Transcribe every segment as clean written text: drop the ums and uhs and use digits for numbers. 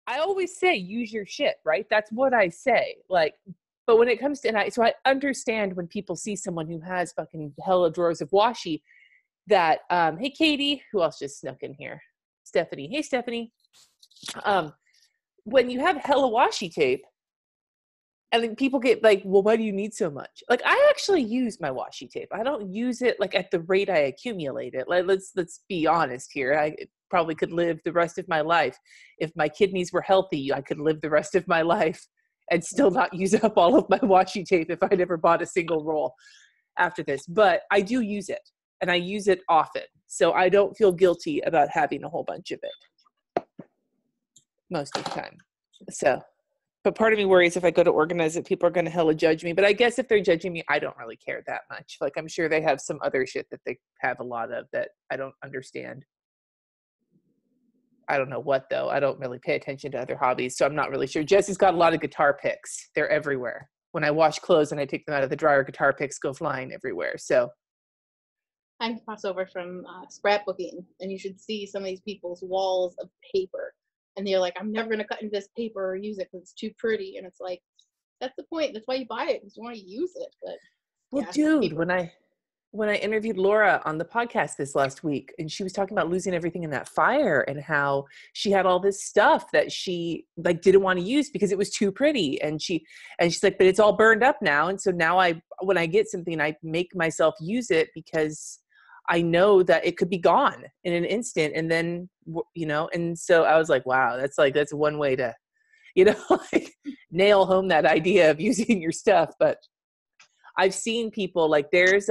I always say use your shit, right? That's what I say. Like, but when it comes to, so I understand when people see someone who has fucking hella drawers of washi that, hey, Katie, who else just snuck in here? Stephanie. Hey, Stephanie. When you have hella washi tape, and then people get like, well, why do you need so much? Like, I actually use my washi tape. I don't use it like at the rate I accumulate it. Like, let's be honest here. I probably could live the rest of my life. If my kidneys were healthy, I could live the rest of my life and still not use up all of my washi tape if I never bought a single roll after this. But I do use it, and I use it often. So I don't feel guilty about having a whole bunch of it most of the time. So, but part of me worries if I go to organize it, people are going to hella judge me. But I guess if they're judging me, I don't really care that much. Like, I'm sure they have some other shit that they have a lot of that I don't understand. I don't know what, though. I don't really pay attention to other hobbies, so I'm not really sure. Jesse's got a lot of guitar picks. They're everywhere. When I wash clothes and I take them out of the dryer, guitar picks go flying everywhere. So I'm crossover from scrapbooking, and you should see some of these people's walls of paper. And they're like, I'm never going to cut into this paper or use it because it's too pretty. And it's like, that's the point. That's why you buy it, because you want to use it. But well, dude, when I interviewed Laura on the podcast this last week, and she was talking about losing everything in that fire and how she had all this stuff that she like didn't want to use because it was too pretty. And she's like, but it's all burned up now. And so now when I get something, I make myself use it because I know that it could be gone in an instant. And then, you know, and so I was like, wow, that's one way to, you know, like nail home that idea of using your stuff. But I've seen people like there's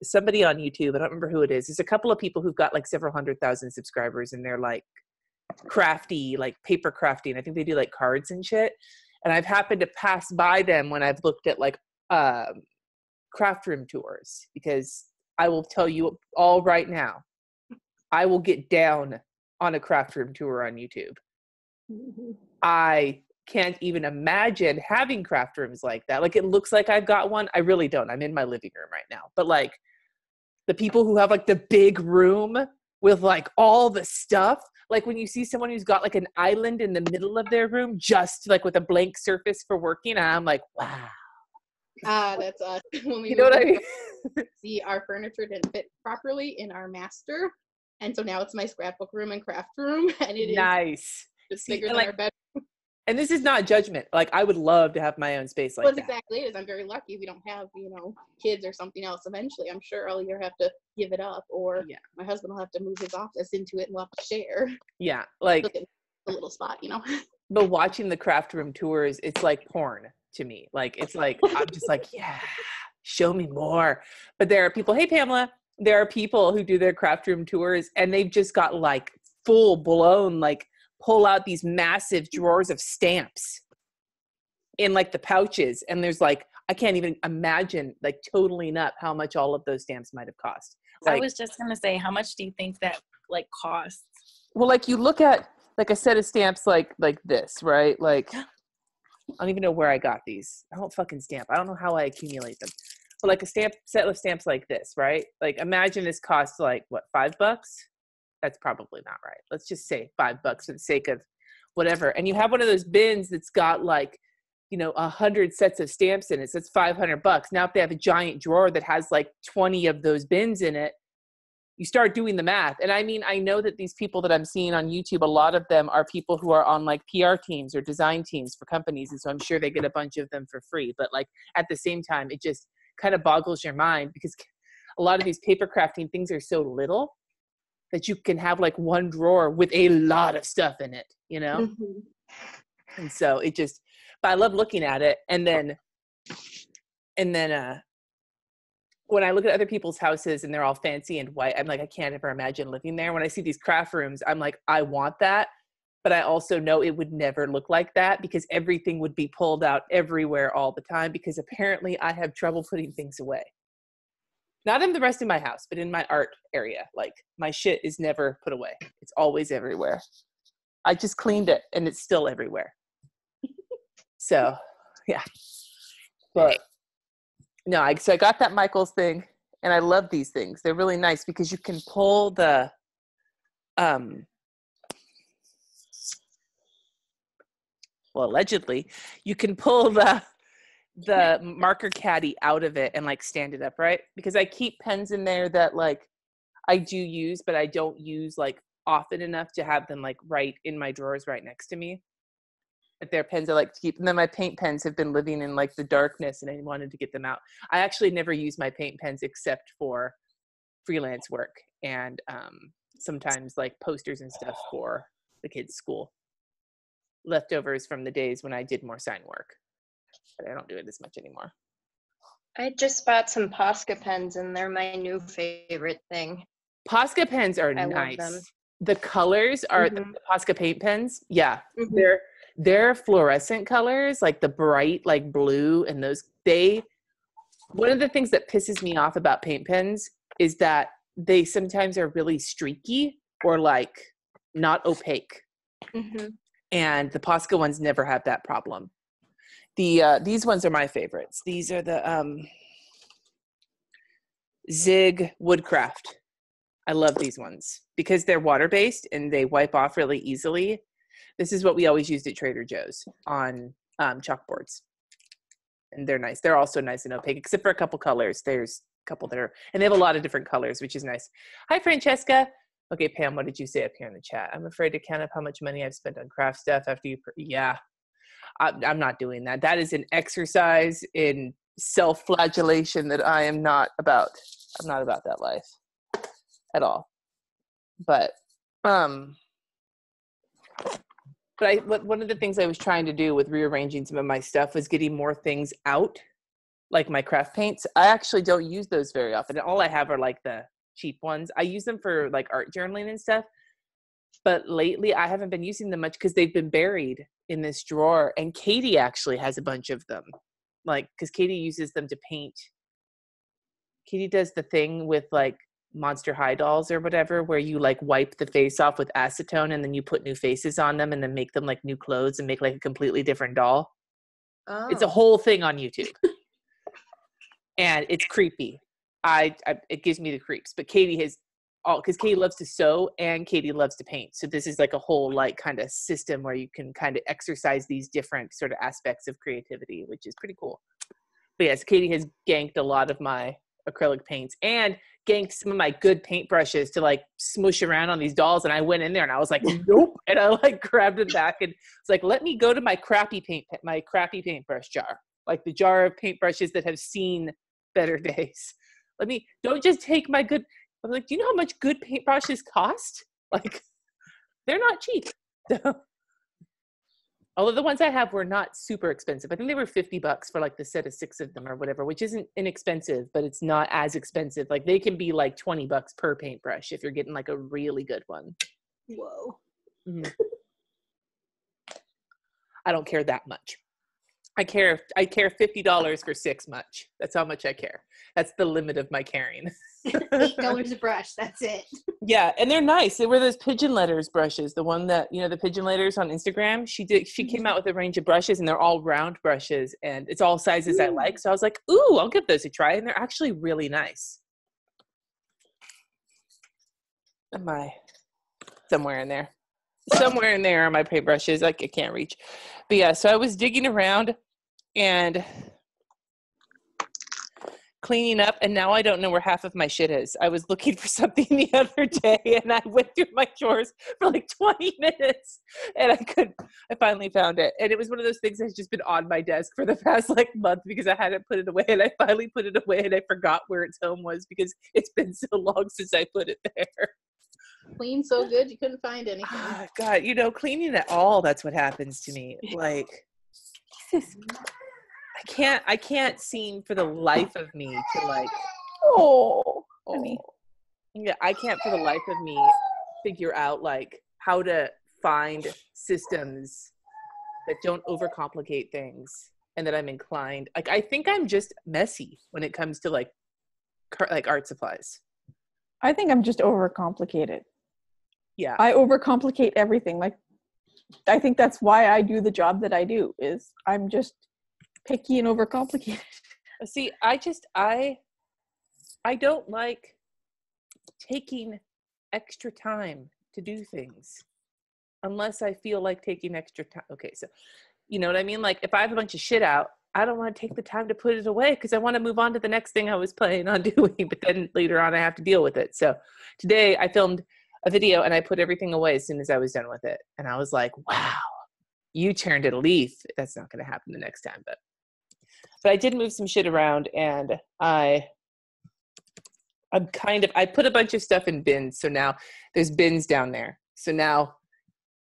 somebody on YouTube, I don't remember who it is. There's a couple of people who've got like several 100,000 subscribers, and they're like crafty, like paper crafty. And I think they do like cards and shit. And I've happened to pass by them when I've looked at like craft room tours, because I will tell you all right now, I will get down on a craft room tour on YouTube. Mm-hmm. I can't even imagine having craft rooms like that. Like, it looks like I've got one. I really don't. I'm in my living room right now. But like the people who have like the big room with like all the stuff, like when you see someone who's got like an island in the middle of their room, just like with a blank surface for working, and I'm like, wow. That's us. When we you know what I mean? See, our furniture didn't fit properly in our master, and so now it's my scrapbook room and craft room, and it nice. Is just bigger than our bedroom. And this is not judgment. Like, I would love to have my own space like well, that. Exactly it is. I'm very lucky. We don't have, kids or something else. Eventually, I'm sure I'll either have to give it up, or my husband will have to move his office into it and we'll have to share. Yeah, like a little spot, But watching the craft room tours, it's like porn to me. Like, it's like, I'm just like, yeah, show me more. But there are people, hey, Pamela, there are people who do their craft room tours and they've just got like full blown, like pull out these massive drawers of stamps in like the pouches. And there's like, I can't even imagine like totaling up how much all of those stamps might have cost. Like, I was just going to say, how much do you think that like costs? Well, like you look at like a set of stamps like this, right? Like, I don't even know where I got these. I don't fucking stamp. I don't know how I accumulate them. But like a set of stamps like this, right? Like, imagine this costs like what, $5? That's probably not right. Let's just say $5 for the sake of whatever. And you have one of those bins that's got like, 100 sets of stamps in it. So it's $500. Now, if they have a giant drawer that has like 20 of those bins in it, you start doing the math. And I mean, I know that these people that I'm seeing on YouTube, a lot of them are people who are on like PR teams or design teams for companies. And so I'm sure they get a bunch of them for free. But like at the same time, it just kind of boggles your mind, because a lot of these paper crafting things are so little that you can have like one drawer with a lot of stuff in it, Mm-hmm. And so it just, but I love looking at it. And then when I look at other people's houses and they're all fancy and white, I'm like, I can't ever imagine living there. When I see these craft rooms, I'm like, I want that. But I also know it would never look like that, because everything would be pulled out everywhere all the time, because apparently I have trouble putting things away. Not in the rest of my house, but in my art area. Like, my shit is never put away. It's always everywhere. I just cleaned it and it's still everywhere. So, yeah. But no, so I got that Michaels thing, and I love these things. They're really nice because you can pull the, well, allegedly, you can pull the marker caddy out of it and like stand it upright, because I keep pens in there that like I do use, but I don't use like often enough to have them like right in my drawers right next to me. But they're pens I like to keep. And then my paint pens have been living in like the darkness, and I wanted to get them out. I actually never use my paint pens except for freelance work and sometimes like posters and stuff for the kids' school. Leftovers from the days when I did more sign work. But I don't do it as much anymore. I just bought some Posca pens, and they're my new favorite thing. Posca pens are I nice. love them. The colors are Mhm. the Posca paint pens. Yeah, Mhm. they're fluorescent colors, like the bright like blue, and those one of the things that pisses me off about paint pens is that they sometimes are really streaky or like not opaque. Mhm. And the Posca ones never have that problem. These ones are my favorites. These are the Zig Woodcraft. I love these ones because they're water-based and they wipe off really easily. This is what we always used at Trader Joe's on chalkboards. And they're nice. They're also nice and opaque, except for a couple colors. There's a couple that are, and they have a lot of different colors, which is nice. Hi, Francesca. Okay, Pam, what did you say up here in the chat? I'm afraid to count up how much money I've spent on craft stuff after you, yeah. I'm not doing that. That is an exercise in self-flagellation that I am not about. I'm not about that life at all. But one of the things I was trying to do with rearranging some of my stuff was getting more things out, like my craft paints. I actually don't use those very often. All I have are like the cheap ones. I use them for like art journaling and stuff. But lately I haven't been using them much because they've been buried in this drawer. And Katie actually has a bunch of them. Like, because Katie uses them to paint. Katie does the thing with like Monster High dolls or whatever, where you like wipe the face off with acetone and then you put new faces on them and then make them like new clothes and make like a completely different doll. Oh. It's a whole thing on YouTube. And it's creepy. It gives me the creeps. But Katie has because Katie loves to sew and Katie loves to paint. So this is like a whole like kind of system where you can kind of exercise these different sort of aspects of creativity, which is pretty cool. But yes, Katie has ganked a lot of my acrylic paints and ganked some of my good paintbrushes to like smush around on these dolls. And I went in there and I was like, nope. And I like grabbed it back and it's like, let me go to my crappy paintbrush jar, like the jar of paintbrushes that have seen better days. Don't just take my good. I'm like, do you know how much good paintbrushes cost? Like, they're not cheap. Although the ones I have were not super expensive. I think they were $50 for like the set of 6 of them or whatever, which isn't inexpensive, but it's not as expensive. Like they can be like $20 per paintbrush if you're getting like a really good one. Whoa. Mm-hmm. I don't care that much. I care $50 for 6 much. That's how much I care. That's the limit of my caring. $8 a brush. That's it. Yeah, and they're nice. They were those pigeon letters brushes. The one that, the pigeon letters on Instagram. She came out with a range of brushes and they're all round brushes and it's all sizes I like. So I was like, ooh, I'll give those a try. And they're actually really nice. Somewhere in there are my paintbrushes. Like I can't reach. But yeah, so I was digging around and cleaning up, and now I don't know where half of my shit is. I was looking for something the other day, and I went through my drawers for like 20 minutes, and I finally found it. And it was one of those things that's just been on my desk for the past like month because I hadn't put it away, and I finally put it away, and I forgot where its home was because it's been so long since I put it there. Clean so good you couldn't find anything. Oh, God, cleaning at all, that's what happens to me. Like, I can't seem for the life of me to like, yeah, I can't for the life of me figure out like how to find systems that don't overcomplicate things and that I'm inclined. Like, I think I'm just messy when it comes to like art supplies. I think I'm just overcomplicated. Yeah. I overcomplicate everything. Like, I think that's why I do the job that I do, is I'm just picky and overcomplicated. See, I don't like taking extra time to do things unless I feel like taking extra time. Okay, so You know what I mean? Like if I have a bunch of shit out, I don't want to take the time to put it away because I want to move on to the next thing I was planning on doing. But then later on, I have to deal with it. So today I filmed a video and I put everything away as soon as I was done with it. And I was like, wow, you turned a leaf. That's not going to happen the next time. But I did move some shit around, and I put a bunch of stuff in bins. So now there's bins down there. So now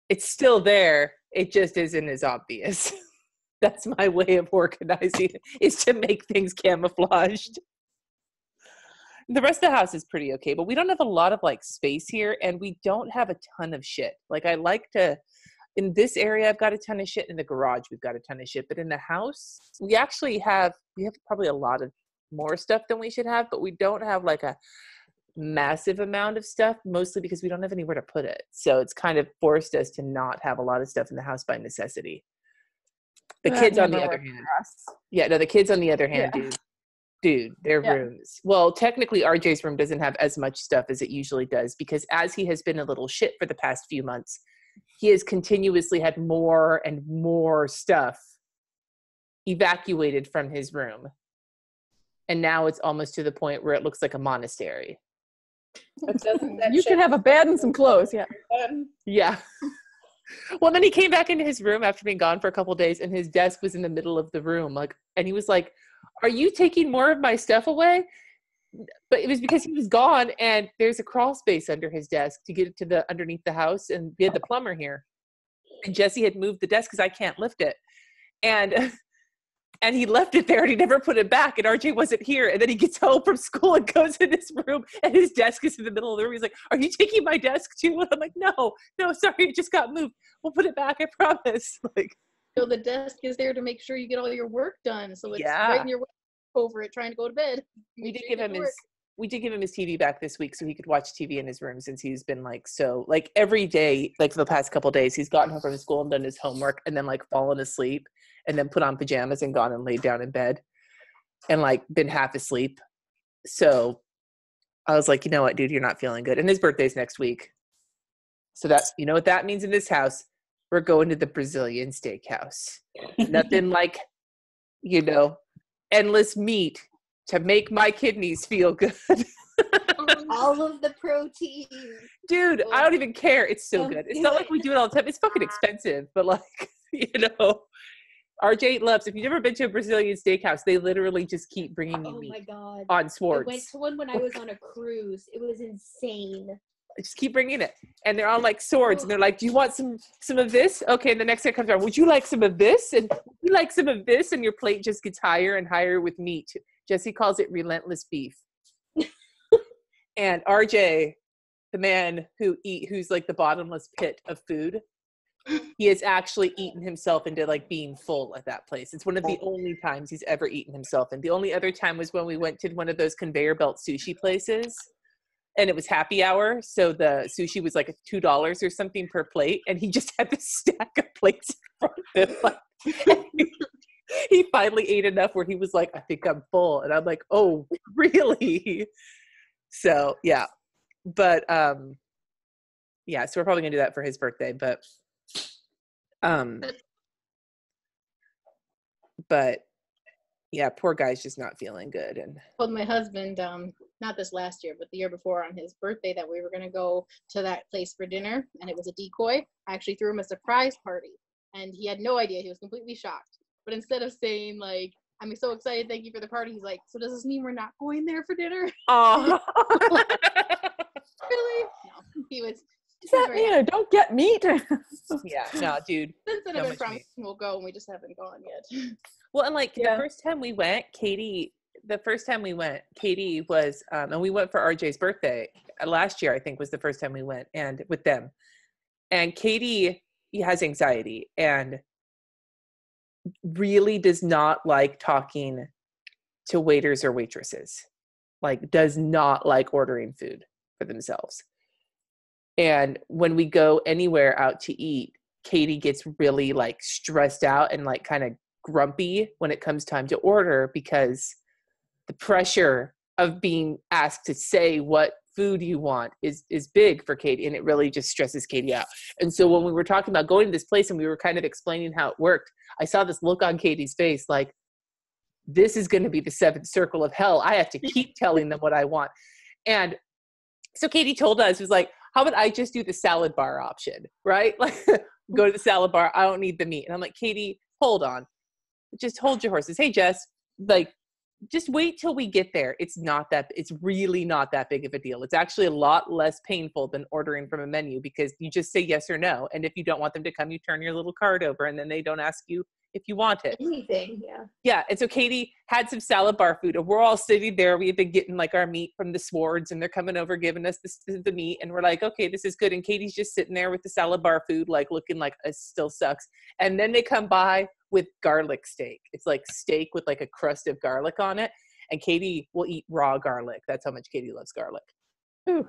it's still there. It just isn't as obvious. That's my way of organizing, is to make things camouflaged. The rest of the house is pretty okay, but we don't have a lot of like space here, and we don't have a ton of shit. Like I like to, in this area, I've got a ton of shit. In the garage, we've got a ton of shit. But in the house, we have probably a lot of more stuff than we should have, but we don't have like a massive amount of stuff, mostly because we don't have anywhere to put it. So it's kind of forced us to not have a lot of stuff in the house by necessity. The kids on the other hand. Yeah, no, the kids on the other hand, dude, their rooms. Well, technically RJ's room doesn't have as much stuff as it usually does, because as he has been a little shit for the past few months, he has continuously had more and more stuff evacuated from his room. And now it's almost to the point where it looks like a monastery. You can have a bed and some clothes, yeah. Yeah. Well, then he came back into his room after being gone for a couple of days, and his desk was in the middle of the room. And he was like, "Are you taking more of my stuff away?" But it was because he was gone, and there's a crawl space under his desk to get it to the underneath the house, and we had the plumber here. And Jesse had moved the desk because I can't lift it. And he left it there and he never put it back, and RJ wasn't here. And then he gets home from school and goes in his room, and his desk is in the middle of the room. He's like, "Are you taking my desk too?" And I'm like, no, sorry, it just got moved. We'll put it back, I promise. Like, so the desk is there to make sure you get all your work done. So it's right in your way over it, trying to go to bed. We did give him his TV back this week so he could watch TV in his room, since he's been every day, like for the past couple of days, he's gotten home from school and done his homework and then like fallen asleep and then put on pajamas and gone and laid down in bed and like been half asleep. So I was like, you know what, dude, you're not feeling good. And his birthday's next week. So that's, you know what that means in this house? We're going to the Brazilian steakhouse. Nothing like, endless meat to make my kidneys feel good. All of the protein. Dude, I don't even care. It's so good. It's not like we do it all the time. It's fucking expensive, but RJ loves, if you've never been to a Brazilian steakhouse, they literally just keep bringing you meat. Oh my God. On swords. I went to one when I was on a cruise. It was insane. Just keep bringing it. And they're on like swords, and they're like, "Do you want some of this?" Okay, and the next guy comes around, "Would you like some of this?" And "Would you like some of this?" And your plate just gets higher and higher with meat. Jesse calls it relentless beef. And RJ, the man who's like the bottomless pit of food, he has actually eaten himself into like being full at that place. It's one of the only times he's ever eaten himself. And the only other time was when we went to one of those conveyor belt sushi places, and it was happy hour. So the sushi was like $2 or something per plate. And he just had this stack of plates in front of him. He finally ate enough where he was like, "I think I'm full." And I'm like, "Oh, really?" So yeah. But so we're probably gonna do that for his birthday. But yeah, poor guy's just not feeling good. And told my husband, not this last year, but the year before, on his birthday, that we were going to go to that place for dinner, and it was a decoy. I actually threw him a surprise party, and he had no idea. He was completely shocked. But instead of saying like, "I'm so excited, thank you for the party," he's like, "So does this mean we're not going there for dinner?" oh. Really? No, he was. Does that mean I don't get meat? Yeah, no, dude. Since then, so I've been much promising we'll go, and we just haven't gone yet. Well, and like the first time we went, Katie was, and we went for RJ's birthday last year, I think was the first time we went, and with them. And Katie has anxiety and really does not like talking to waiters or waitresses, like does not like ordering food for themselves. And when we go anywhere out to eat, Katie gets really like stressed out and like kind of grumpy when it comes time to order, because the pressure of being asked to say what food you want is big for Katie, and it really just stresses Katie out. And so when we were talking about going to this place and we were kind of explaining how it worked, I saw this look on Katie's face like, this is going to be the seventh circle of hell. I have to keep telling them what I want. And so Katie told us, was like, how about I just do the salad bar option, right? Like, go to the salad bar. I don't need the meat. And I'm like, Katie, hold on. Just hold your horses. Hey, Jess, like, just wait till we get there. It's really not that big of a deal. It's actually a lot less painful than ordering from a menu because you just say yes or no. And if you don't want them to come, you turn your little card over and then they don't ask you if you want it. Anything, yeah. Yeah. And so Katie had some salad bar food and we're all sitting there. We've been getting like our meat from the Swords and they're coming over, giving us the meat. And we're like, okay, this is good. And Katie's just sitting there with the salad bar food, like looking like it still sucks. And then they come by with garlic steak. It's like steak with like a crust of garlic on it. And Katie will eat raw garlic. That's how much Katie loves garlic. Ooh.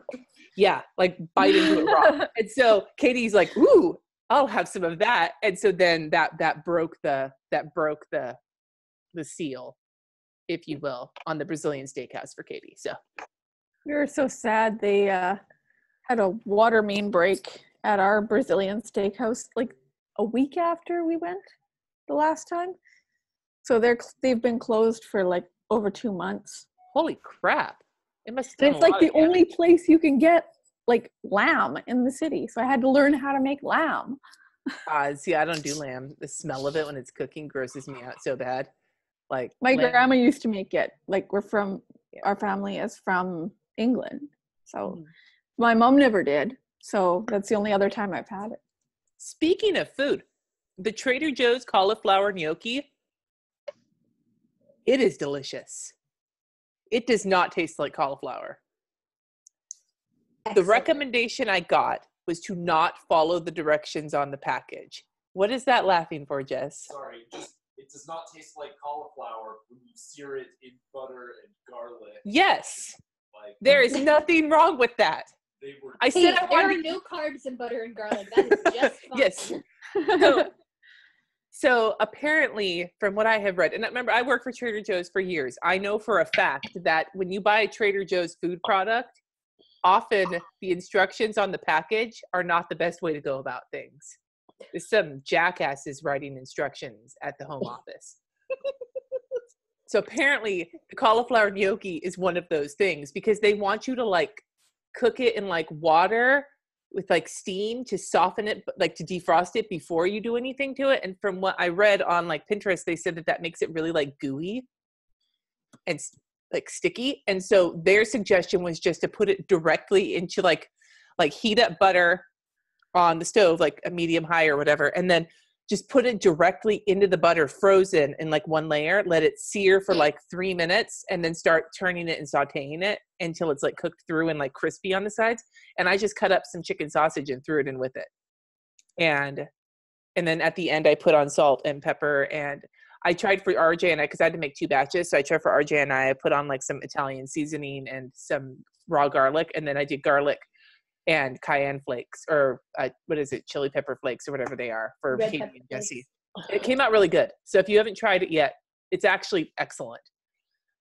Yeah. Like bite into it raw. And so Katie's like, ooh, I'll have some of that. And so then that broke the seal, if you will, on the Brazilian steakhouse for Katie. So We were so sad. They had a water main break at our Brazilian steakhouse like a week after we went the last time. So they've been closed for like over 2 months. holy crap. It must And have it's like the only place you can get like lamb in the city. So I had to learn how to make lamb. See, I don't do lamb. The smell of it when it's cooking grosses me out so bad. Like My lamb, grandma used to make it. Like our family is from England. So my mom never did. So that's the only other time I've had it. Speaking of food, the Trader Joe's cauliflower gnocchi, it is delicious. It does not taste like cauliflower. The Excellent. recommendation I got was to not follow the directions on the package. What is that laughing for, Jess? Sorry, just it does not taste like cauliflower when you sear it in butter and garlic. Yes, Like there is nothing wrong with that. they were. I Hey, said I there are wanted. no carbs in butter and garlic. That is just fine. Yes. So apparently, from what I have read, and remember, I worked for Trader Joe's for years. I know for a fact that when you buy a Trader Joe's food product, often the instructions on the package are not the best way to go about things. There's some jackasses writing instructions at the home office. So apparently, the cauliflower gnocchi is one of those things because they want you to like cook it in like water with like steam to soften it, like to defrost it before you do anything to it. And from what I read on like Pinterest, they said that makes it really like gooey and like sticky. And so their suggestion was just to put it directly into like heat up butter on the stove, like a medium high or whatever. And then just put it directly into the butter frozen in like one layer, let it sear for like 3 minutes and then start turning it and sauteing it until it's like cooked through and like crispy on the sides. And I just cut up some chicken sausage and threw it in with it. And then at the end I put on salt and pepper, and I tried for RJ and I, cause I had to make 2 batches. So I tried for RJ and I put on like some Italian seasoning and some raw garlic. And then I did garlic and cayenne flakes, or what is it, chili pepper flakes or whatever they are for Red Katie pepper and Jesse. flakes. It came out really good. So if you haven't tried it yet, it's actually excellent.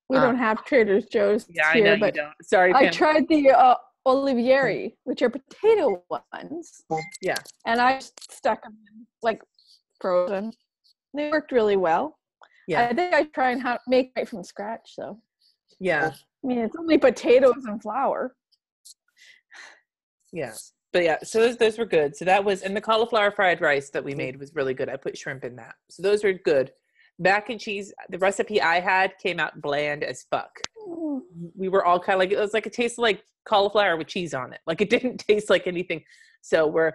We don't have Trader Joe's Yeah, here, I know but you don't. Sorry, I Pam. tried the Olivieri, which are potato ones. Yeah. And I stuck them in, like frozen. They worked really well. Yeah. I think I try and make right from scratch, though. Yeah. I mean, it's only potatoes and flour. Yeah. But yeah, so those were good. So that was, and the cauliflower fried rice that we made was really good. I put shrimp in that. So those were good. Mac and cheese, the recipe I had came out bland as fuck. We were all kind of like, it was like, it tasted like cauliflower with cheese on it. Like it didn't taste like anything. So we're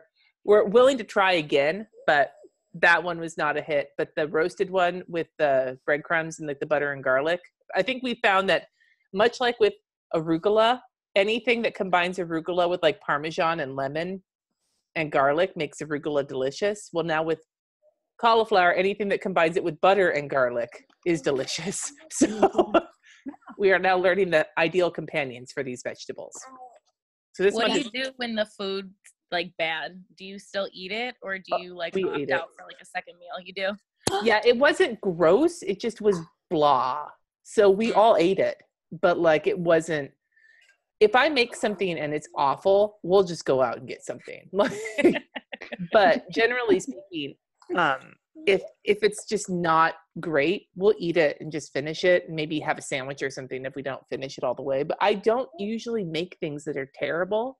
willing to try again, but that one was not a hit. But the roasted one with the breadcrumbs and like the butter and garlic, I think we found that much like with arugula, anything that combines arugula with like Parmesan and lemon and garlic makes arugula delicious. Well, now with cauliflower, anything that combines it with butter and garlic is delicious. So we are now learning the ideal companions for these vegetables. So this What one do is, you do when the food's like bad? Do you still eat it, or do you like we opt ate out for like a second meal? You do? yeah, it wasn't gross. It just was blah. So we all ate it, but like it wasn't, if I make something and it's awful, we'll just go out and get something. But generally speaking, if it's just not great, we'll eat it and just finish it and maybe have a sandwich or something if we don't finish it all the way. But I don't usually make things that are terrible,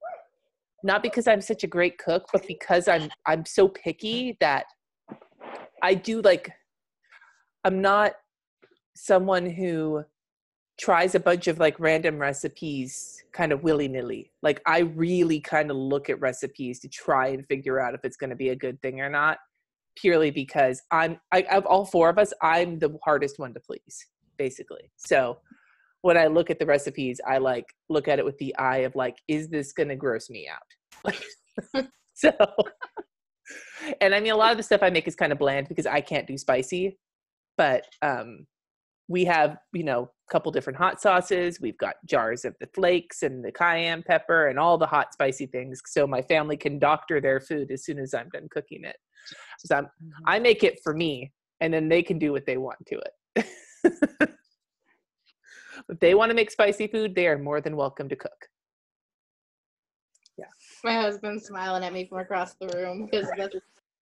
not because I'm such a great cook, but because I'm so picky that I do like, I'm not someone who tries a bunch of like random recipes kind of willy-nilly. Like I really kind of look at recipes to try and figure out if it's going to be a good thing or not, purely because of all four of us, I'm the hardest one to please, basically. So when I look at the recipes, I like look at it with the eye of like, is this going to gross me out? So, and I mean, a lot of the stuff I make is kind of bland because I can't do spicy, but we have, a couple different hot sauces. We've got jars of the flakes and the cayenne pepper and all the hot spicy things. So my family can doctor their food as soon as I'm done cooking it. So I make it for me, and then they can do what they want to it. If they want to make spicy food, they are more than welcome to cook. Yeah. My husband's smiling at me from across the room because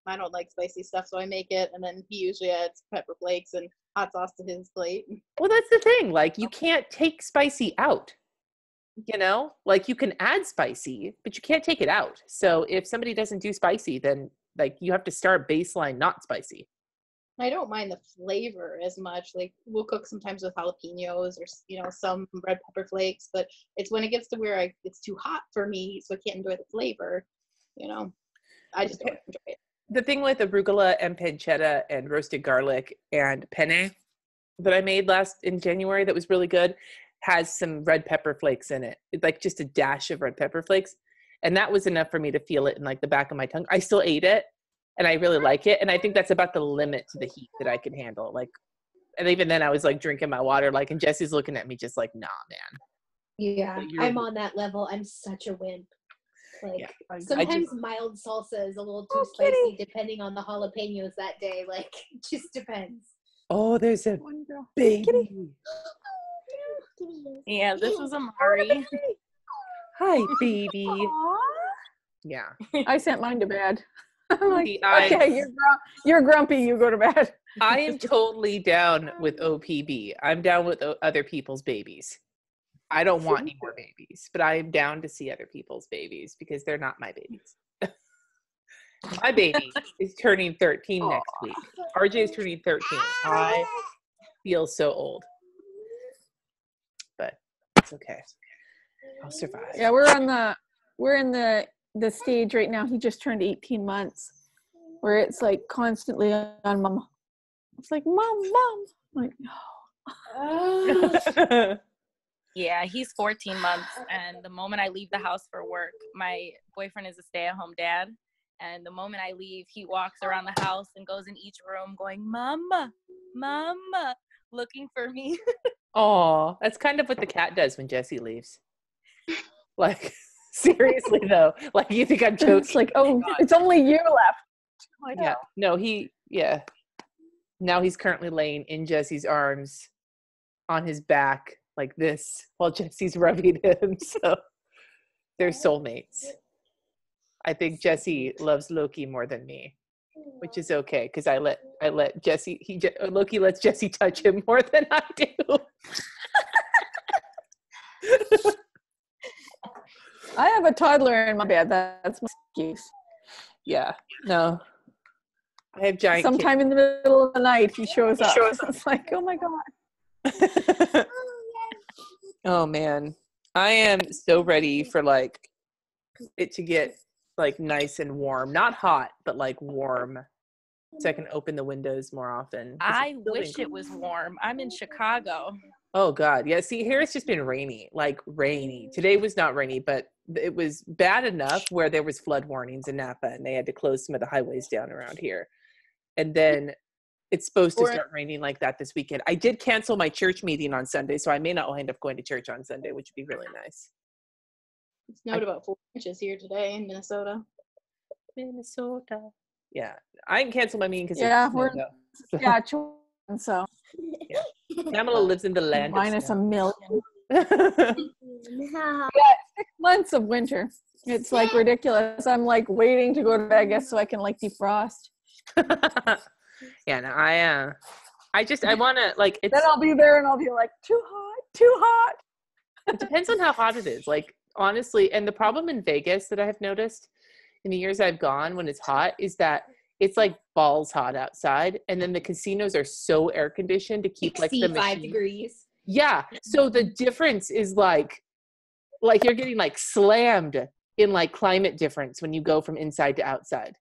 I don't like spicy stuff, so I make it, and then he usually adds pepper flakes and hot sauce to his plate. Well, that's the thing. Like, you can't take spicy out. Like you can add spicy, but you can't take it out. So if somebody doesn't do spicy, then like you have to start baseline not spicy. I don't mind the flavor as much. Like we'll cook sometimes with jalapenos or some red pepper flakes, but it's when it gets to where it's too hot for me, so I can't enjoy the flavor. I just don't enjoy it. The thing with arugula and pancetta and roasted garlic and penne that I made in January that was really good has some red pepper flakes in it. It's like just a dash of red pepper flakes. And that was enough for me to feel it in like the back of my tongue. I still ate it and I really like it. And I think that's about the limit to the heat that I can handle. Like, and even then I was like drinking my water, like, and Jesse's looking at me just like, nah, man. Yeah, I'm on that level. I'm such a wimp. Like sometimes mild salsa is a little too spicy depending on the jalapenos that day. Like it just depends. Oh, there's a baby. Yeah, this was Amari. Hi, baby. Aww. Yeah. I sent mine to bed. I'm like, See, okay, you're grumpy. You go to bed. I am totally down with OPB. I'm down with other people's babies. I don't want any more babies, but I am down to see other people's babies because they're not my babies. My baby is turning 13 next week. RJ is turning 13. I feel so old, but it's okay. I'll survive. Yeah, we're in the stage right now. He just turned 18 months, where it's like constantly on mom. It's like mom. I'm like no. Yeah, he's 14 months, and the moment I leave the house for work, my boyfriend is a stay-at-home dad, and the moment I leave, he walks around the house and goes in each room going, Mama, looking for me. Oh, that's kind of what the cat does when Jesse leaves. Like, seriously though, like you think I'm joking? It's like, oh, it's only you left. Like, yeah, no, now he's currently laying in Jesse's arms on his back like this while Jesse's rubbing him. So they're soulmates. I think Jesse loves Loki more than me, which is okay because I let Jesse. Loki lets Jesse touch him more than I do. I have a toddler in my bed. That's my excuse. Yeah. No. I have giant. Sometime in the middle of the night, he shows up. It's like, oh my god. Oh man, I am so ready for like it to get like nice and warm, not hot, but like warm, so I can open the windows more often. I wish it was warm. I'm in Chicago. Oh God, yeah. See, here it's just been rainy, like rainy. Today was not rainy, but it was bad enough where there was flood warnings in Napa, and they had to close some of the highways down around here. And then it's supposed to start raining like that this weekend. I did cancel my church meeting on Sunday, so I may not end up going to church on Sunday, which would be really nice. It snowed about 4 inches here today in Minnesota. Yeah, I can cancel my meeting because we're in Saskatchewan, so Pamela lives in the land minus of a million. No. Yeah, 6 months of winter. It's like ridiculous. I'm like waiting to go to Vegas so I can like defrost. Yeah, no, I want to like. Then I'll be there and I'll be like, too hot, too hot. It depends on how hot it is. Like honestly, and the problem in Vegas that I have noticed in the years I've gone when it's hot is that it's like balls hot outside, and then the casinos are so air conditioned to keep like the 5 degrees. Yeah, so the difference is like you're getting like slammed in like climate difference when you go from inside to outside.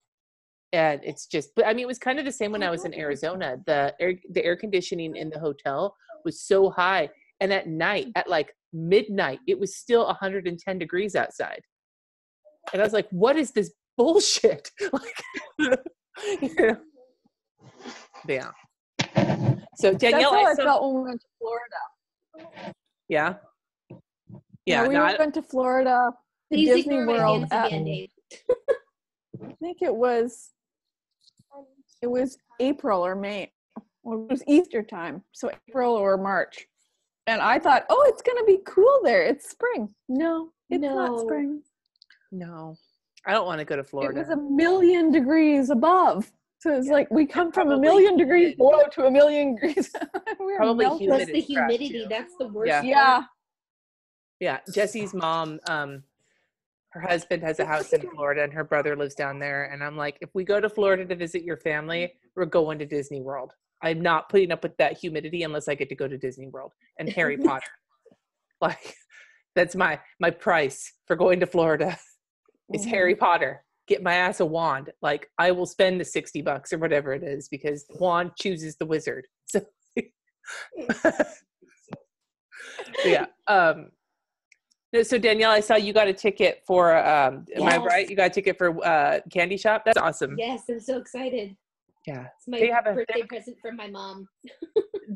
And it's just, but I mean, it was kind of the same when I was in Arizona. The air conditioning in the hotel was so high. And at night, at like midnight, it was still 110 degrees outside. And I was like, what is this bullshit? Like, you know? Yeah. So Danielle, that's how I felt when we went to Florida. Yeah. Yeah. We went to Florida, Please Disney ignore my World. fancy Band-Aid. I think it was April or May. Well, it was Easter time, so April or March. And I thought, oh, it's going to be cool there. It's spring. No, it's not spring. No, I don't want to go to Florida. It was 1,000,000 degrees above. So it's like we come from 1,000,000 degrees below to 1,000,000 degrees. Probably humid. That's the humidity. That's the worst. Yeah. Yeah. Jesse's mom, her husband has a house in Florida and her brother lives down there. And I'm like, if we go to Florida to visit your family, we're going to Disney World. I'm not putting up with that humidity unless I get to go to Disney World and Harry Potter. Like, that's my price for going to Florida is Harry Potter. Get my ass a wand. Like, I will spend the $60 or whatever it is because the wand chooses the wizard. So, yeah. So Danielle, I saw you got a ticket for, am I right? You got a ticket for Candy Shop? That's awesome. Yes, I'm so excited. Yeah. It's my birthday present from my mom.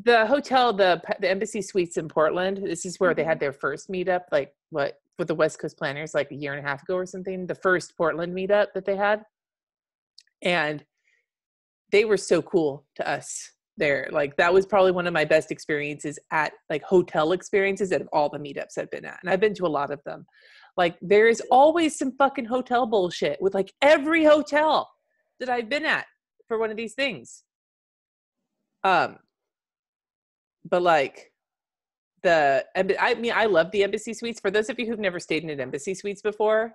The hotel, the Embassy Suites in Portland, this is where they had their first meetup, like with the West Coast Planners, like a year and a half ago or something, the first Portland meetup that they had. And they were so cool to us there. Like, that was probably one of my best experiences at like hotel experiences out of all the meetups I've been at. And I've been to a lot of them. Like, there is always some fucking hotel bullshit with like every hotel that I've been at for one of these things. But like I love the Embassy Suites. For those of you who've never stayed in an Embassy Suites before,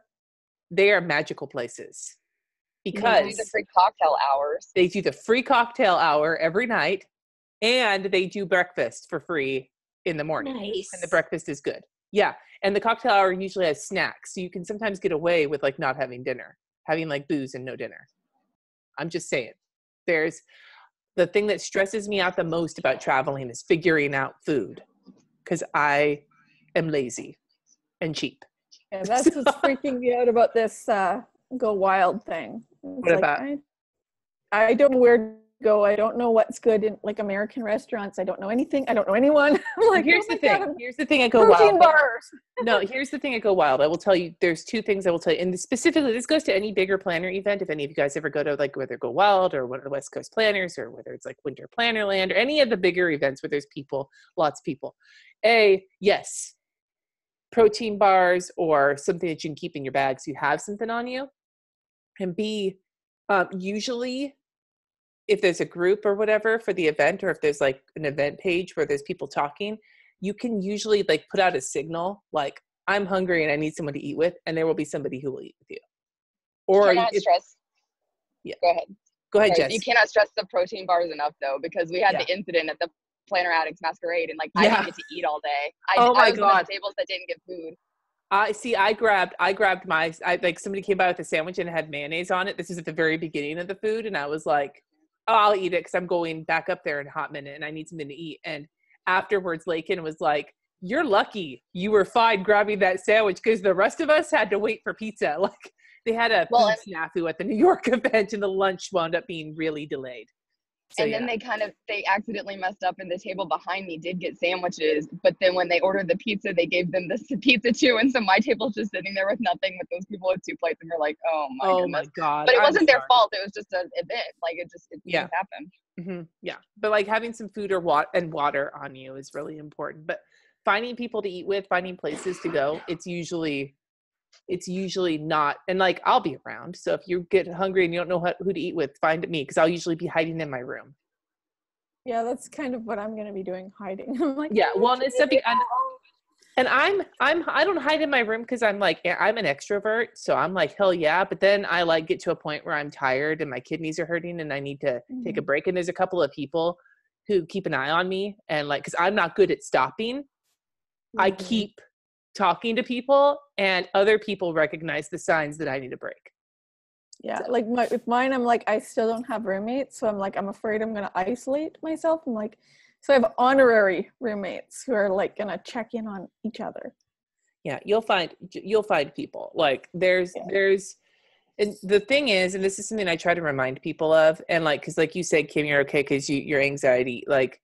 they are magical places because they do the free cocktail hours. They do the free cocktail hour every night, and they do breakfast for free in the morning. Nice. And the breakfast is good. Yeah. And the cocktail hour usually has snacks. So you can sometimes get away with like not having dinner, having like booze and no dinner. I'm just saying. There's the thing that stresses me out the most about traveling is figuring out food because I am lazy and cheap. Yeah, that's what's freaking me out about this Go Wild thing. It's What about? I don't know where to go. I don't know what's good in like American restaurants. I don't know anything. I don't know anyone. I'm like, here's the thing. God, here's the thing at Go protein Wild. bars. No, here's the thing at Go Wild. I will tell you, there's two things I will tell you. And specifically, this goes to any bigger planner event. If any of you guys ever go to like whether Go Wild or one of the West Coast Planners or whether it's like Winter Plannerland or any of the bigger events where there's people, lots of people. Yes, protein bars or something that you can keep in your bag so you have something on you. And B, usually if there's a group or whatever for the event, or if there's like an event page where there's people talking, you can usually like put out a signal like, I'm hungry and I need someone to eat with, and there will be somebody who will eat with you. Or stress. Yeah. Go ahead, Jess. You cannot stress the protein bars enough though, because we had the incident at the Planner Addicts Masquerade, and like I didn't get to eat all day. I was one of the tables that didn't get food. I grabbed like somebody came by with a sandwich and it had mayonnaise on it. This is at the very beginning of the food, and I was like, oh, I'll eat it because I'm going back up there in a hot minute and I need something to eat. And afterwards, Lakin was like, you're lucky you were fine grabbing that sandwich because the rest of us had to wait for pizza. Like, they had a food snafu at the New York event, and the lunch wound up being really delayed. So, and then they accidentally messed up, and the table behind me did get sandwiches, but then when they ordered the pizza, they gave them the pizza too, and so my table's just sitting there with nothing, with those people with 2 plates, and we're like, oh my God. But it wasn't their fault. It was just an event. Like, it just happened. Mm-hmm. Yeah. But like having some food or water on you is really important. But finding people to eat with, finding places to go, it's usually not, and like I'll be around. So if you get hungry and you don't know who to eat with, find me, because I'll usually be hiding in my room. Yeah, that's kind of what I'm gonna be doing, hiding. I'm like, yeah, well, and it's something I don't hide in my room because I'm like, I'm an extrovert, so I'm like, hell yeah. But then I like get to a point where I'm tired and my kidneys are hurting and I need to take a break. And there's a couple of people who keep an eye on me, and like, because I'm not good at stopping, I keep talking to people, and other people recognize the signs that I need a break. Yeah, like with mine, I'm like, I still don't have roommates, so I'm like, I'm afraid I'm gonna isolate myself. I'm like, so I have honorary roommates who are like gonna check in on each other. Yeah, you'll find people. Like there's and the thing is, and this is something I try to remind people of, and like, because like you said, Kim, you're okay because your anxiety, like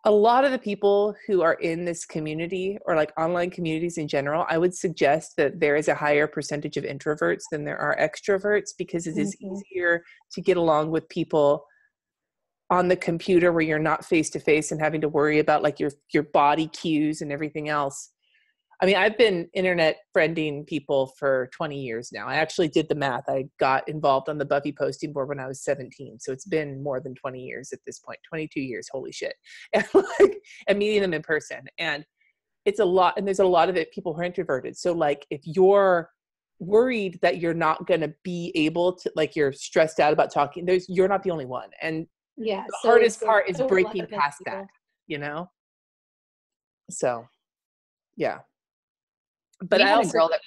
a lot of the people who are in this community or like online communities in general, I would suggest that there is a higher percentage of introverts than there are extroverts, because it is easier to get along with people on the computer where you're not face to face and having to worry about like your body cues and everything else. I mean, I've been internet friending people for 20 years now. I actually did the math. I got involved on the Buffy posting board when I was 17. So it's been more than 20 years at this point, 22 years, holy shit. And like, and meeting them in person. And it's a lot, and there's a lot of it, people who are introverted. So like, if you're worried that you're not going to be able to, like you're stressed out about talking, you're not the only one. And yeah, the hardest part is breaking past that, you know? So, yeah. But we I had also, a girl that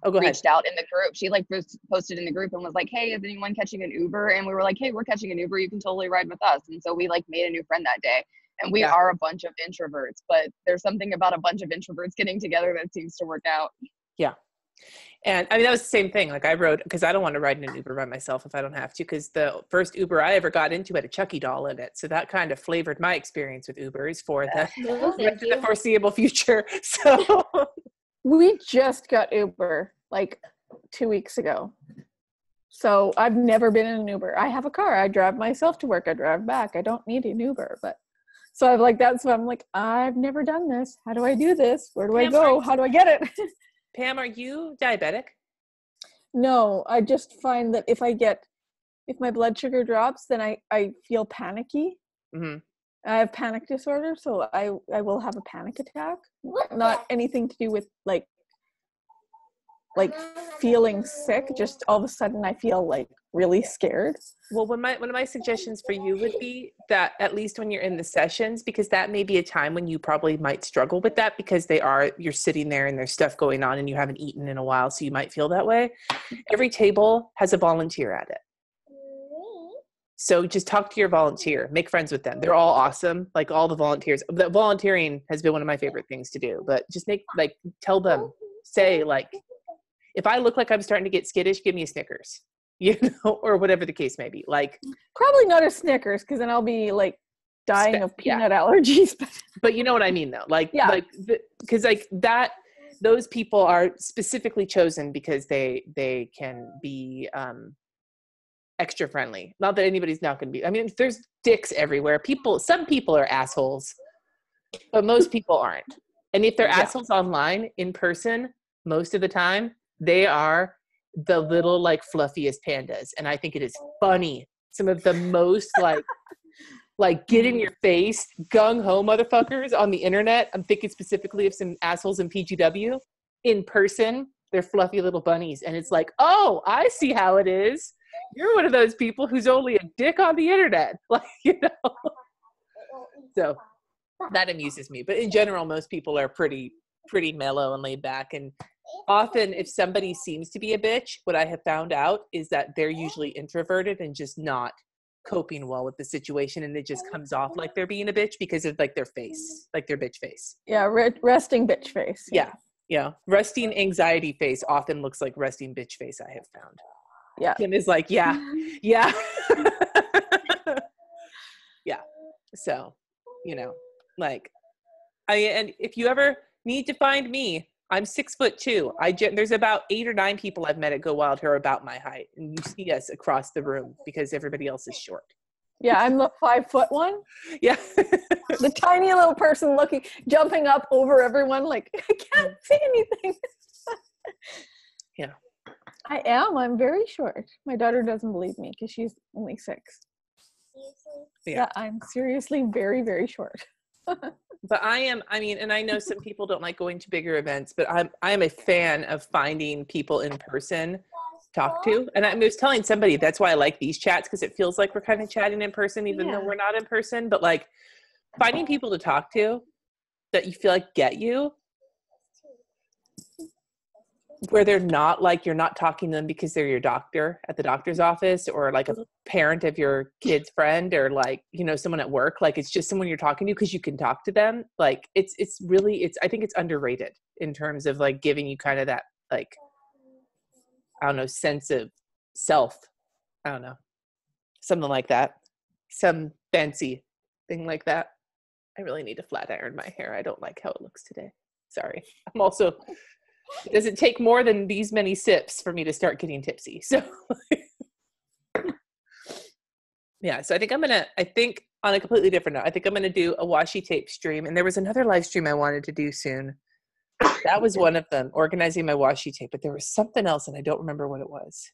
go ahead. reached out in the group. She like posted in the group and was like, hey, is anyone catching an Uber? And we were like, hey, we're catching an Uber. You can totally ride with us. And so we like made a new friend that day. And we are a bunch of introverts, but there's something about a bunch of introverts getting together that seems to work out. Yeah. And I mean, that was the same thing. Like I rode, because I don't want to ride in an Uber by myself if I don't have to, because the first Uber I ever got into had a Chucky doll in it. So that kind of flavored my experience with Ubers for the foreseeable future. So we just got Uber like 2 weeks ago. So I've never been in an Uber. I have a car. I drive myself to work. I drive back. I don't need an Uber. But so I'm like, that's what I'm like, I've never done this. How do I do this? Where do I go? How do I get it? Pam, are you diabetic? No, I just find that if my blood sugar drops, then I feel panicky. Mm-hmm. I have panic disorder, so I will have a panic attack. Not anything to do with like feeling sick. Just all of a sudden I feel like really scared. Well, one of my suggestions for you would be that at least when you're in the sessions, because that may be a time when you probably might struggle with that, because you're sitting there and there's stuff going on and you haven't eaten in a while, so you might feel that way. Every table has a volunteer at it. So just talk to your volunteer, make friends with them. They're all awesome. Like all the volunteers, the volunteering has been one of my favorite things to do, but just tell them, say like, if I look like I'm starting to get skittish, give me a Snickers, you know, or whatever the case may be. Like probably not a Snickers, because then I'll be like dying of peanut allergies. But you know what I mean though? Because those people are specifically chosen because they can be extra friendly. Not that anybody's not going to be. I mean, there's dicks everywhere. Some people are assholes, but most people aren't. And if they're assholes online, in person, most of the time, they are the little like fluffiest pandas. And I think it is funny. Some of the most like get in your face, gung-ho motherfuckers on the internet. I'm thinking specifically of some assholes in PGW. In person, they're fluffy little bunnies. And it's like, oh, I see how it is. You're one of those people who's only a dick on the internet. Like, you know. So that amuses me. But in general, most people are pretty mellow and laid back. And often if somebody seems to be a bitch, what I have found out is that they're usually introverted and just not coping well with the situation, and it just comes off like they're being a bitch because of like their face, like their bitch face. Yeah, resting bitch face. Yeah. Resting anxiety face often looks like resting bitch face, I have found. Yeah. Kim is like, yeah. Yeah. So, you know, like, and if you ever need to find me, I'm 6'2". There's about 8 or 9 people I've met at Go Wild who are about my height, and you see us across the room because everybody else is short. Yeah, I'm the 5-foot one. Yeah. The tiny little person jumping up over everyone like, I can't see anything. Yeah. I am. I'm very short. My daughter doesn't believe me because she's only 6. Yeah, I'm seriously very, very short. But and I know some people don't like going to bigger events, but I'm a fan of finding people in person to talk to. And I was telling somebody that's why I like these chats, because it feels like we're kind of chatting in person, even though we're not in person. But like finding people to talk to that you feel like get you, where they're not like, you're not talking to them because they're your doctor at the doctor's office, or like a parent of your kid's friend, or like, someone at work. Like it's just someone you're talking to because you can talk to them. Like it's really, I think it's underrated in terms of like giving you kind of that, like, I don't know, sense of self. I don't know. Something like that. Some fancy thing like that. I really need to flat iron my hair. I don't like how it looks today. Sorry. I'm also... It doesn't take more than these many sips for me to start getting tipsy. So yeah, so I think on a completely different note, I think I'm going to do a washi tape stream. And there was another live stream I wanted to do soon. That was one of them, organizing my washi tape, but there was something else and I don't remember what it was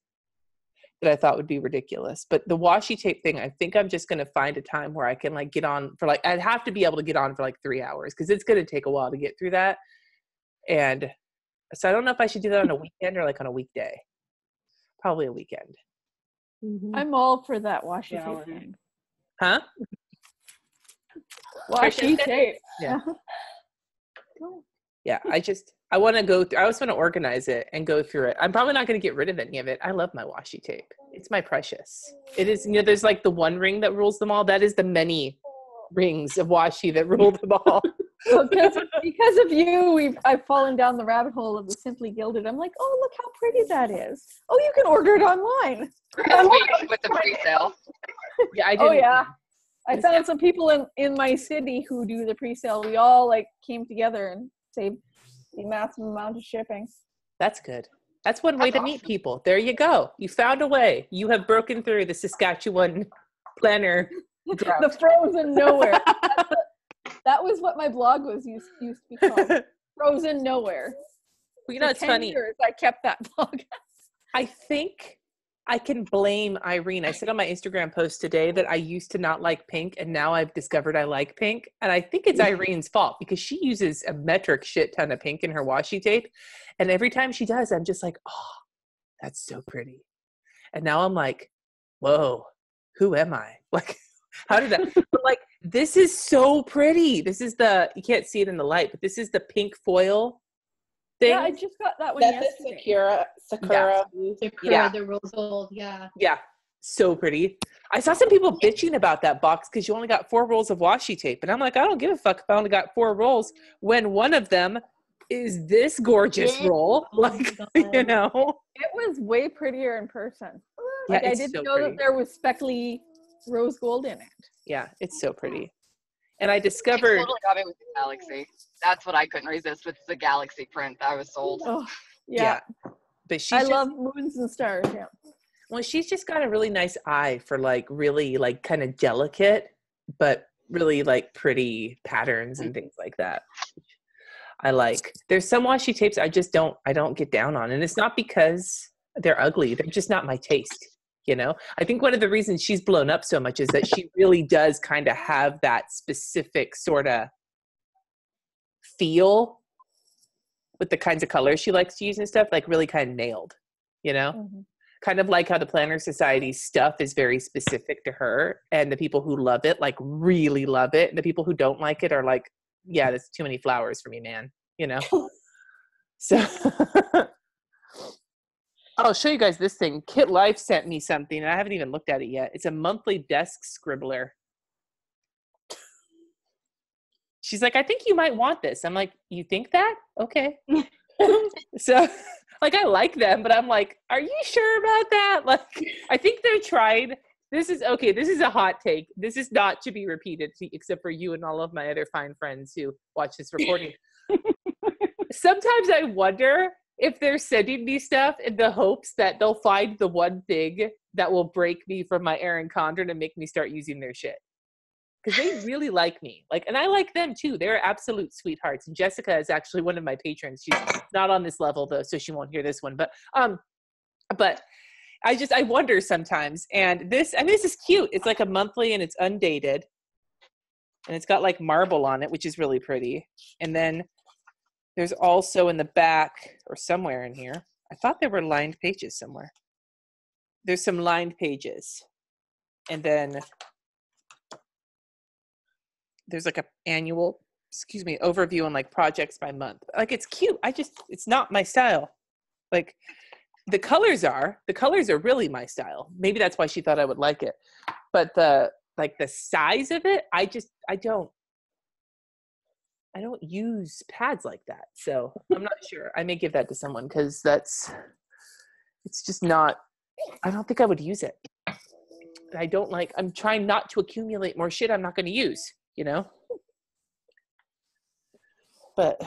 that I thought would be ridiculous. But the washi tape thing, I think I'm just going to find a time where I can like get on for like, I'd have to be able to get on for like 3 hours because it's going to take a while to get through that. And so I don't know if I should do that on a weekend or like on a weekday. Probably a weekend. Mm-hmm. I'm all for that washi tape thing. Huh? Washi tape. Yeah. Yeah. I want to go through, I always want to organize it and go through it. I'm probably not going to get rid of any of it. I love my washi tape. It's my precious. It is, there's like the one ring that rules them all. That is the many rings of washi that rule them all. Well, because of you, I've fallen down the rabbit hole of the Simply Gilded. I'm like, oh, look how pretty that is. Oh, you can order it online. With the pre-sale. Yeah, I did. Oh, yeah. I found some people in my city who do the pre-sale. We all like came together and saved the massive amount of shipping. That's good. That's one way to meet people. There you go. You found a way. You have broken through the Saskatchewan planner drought. The frozen nowhere. That was what my blog was used to be called. Frozen Nowhere. Well, it's 10 funny. years I kept that blog. I think I can blame Irene. I said on my Instagram post today that I used to not like pink, and now I've discovered I like pink. And I think it's Irene's fault because she uses a metric shit ton of pink in her washi tape. And every time she does, I'm just like, oh, that's so pretty. And now I'm like, whoa, who am I? Like, how did that? But like, this is so pretty. This is you can't see it in the light, but this is the pink foil thing. Yeah, I just got that one That's yesterday. Sakura. Yeah. The rose gold. Yeah. Yeah. So pretty. I saw some people bitching about that box because you only got 4 rolls of washi tape. And I'm like, I don't give a fuck if I only got 4 rolls when one of them is this gorgeous roll. Like, It was way prettier in person. Like, I didn't know that there was speckly rose gold in it. Yeah, it's so pretty. And I discovered It totally got me with the Galaxy. That's what I couldn't resist with the Galaxy print. I was sold. Oh, yeah. But I love moons and stars. Yeah. Well, she's just got a really nice eye for like really like kind of delicate, but really like pretty patterns and things like that. I like. There's some washi tapes I don't get down on, and it's not because they're ugly. They're just not my taste. I think one of the reasons she's blown up so much is that she really does kind of have that specific sort of feel with the kinds of colors she likes to use and stuff, like really kind of nailed, mm-hmm. Kind of like how the Planner Society stuff is very specific to her, and the people who love it, like really love it. And the people who don't like it are like, yeah, that's too many flowers for me, man. So I'll show you guys this thing. Kit Life sent me something, and I haven't even looked at it yet. It's a monthly desk scribbler. She's like, I think you might want this. I'm like, you think that? Okay. So, like, I like them, but I'm like, are you sure about that? Like, I think they're tried. This is a hot take. This is not to be repeated, except for you and all of my other fine friends who watch this recording. Sometimes I wonder if they're sending me stuff in the hopes that they'll find the one thing that will break me from my Erin Condren and make me start using their shit. Because they really like me. Like, and I like them too. They're absolute sweethearts. And Jessica is actually one of my patrons. She's not on this level though, so she won't hear this one. But I wonder sometimes. And this is cute. It's like a monthly and it's undated. And it's got like marble on it, which is really pretty. And then there's also in the back or somewhere in here, I thought there were lined pages somewhere. There's some lined pages. And then there's like a annual, overview on like projects by month. Like, it's cute. It's not my style. Like, the colors are really my style. Maybe that's why she thought I would like it. But the size of it, I don't use pads like that. So I'm not sure. I may give that to someone because it's just not, I don't think I would use it. I'm trying not to accumulate more shit I'm not going to use, you know? But,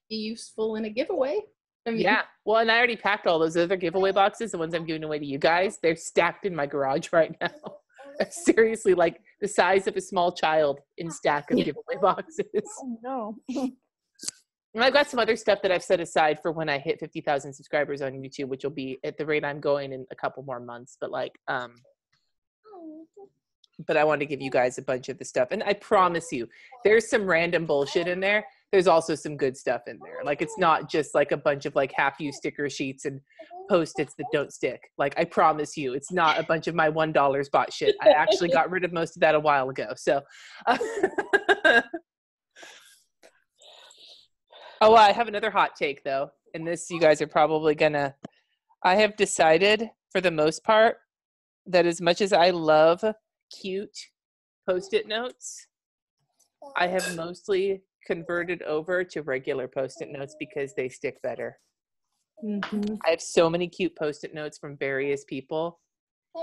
be useful in a giveaway. I mean, yeah. Well, and I already packed all those other giveaway boxes, the ones I'm giving away to you guys. They're stacked in my garage right now. Seriously, like the size of a small child in stack of giveaway boxes. Oh, no. And I've got some other stuff that I've set aside for when I hit 50,000 subscribers on YouTube, which will be at the rate I'm going in a couple more months. But but I want to give you guys a bunch of the stuff. And I promise you, there's some random bullshit in there. There's also some good stuff in there. Like, it's not just like a bunch of like half-used sticker sheets and Post-its that don't stick. Like, I promise you, it's not a bunch of my $1 bought shit. I actually got rid of most of that a while ago. So, oh, I have another hot take though. And this, you guys are probably I have decided for the most part that as much as I love cute Post-it notes, I have mostly converted over to regular Post-it notes because they stick better. Mm-hmm. I have so many cute Post-it notes from various people,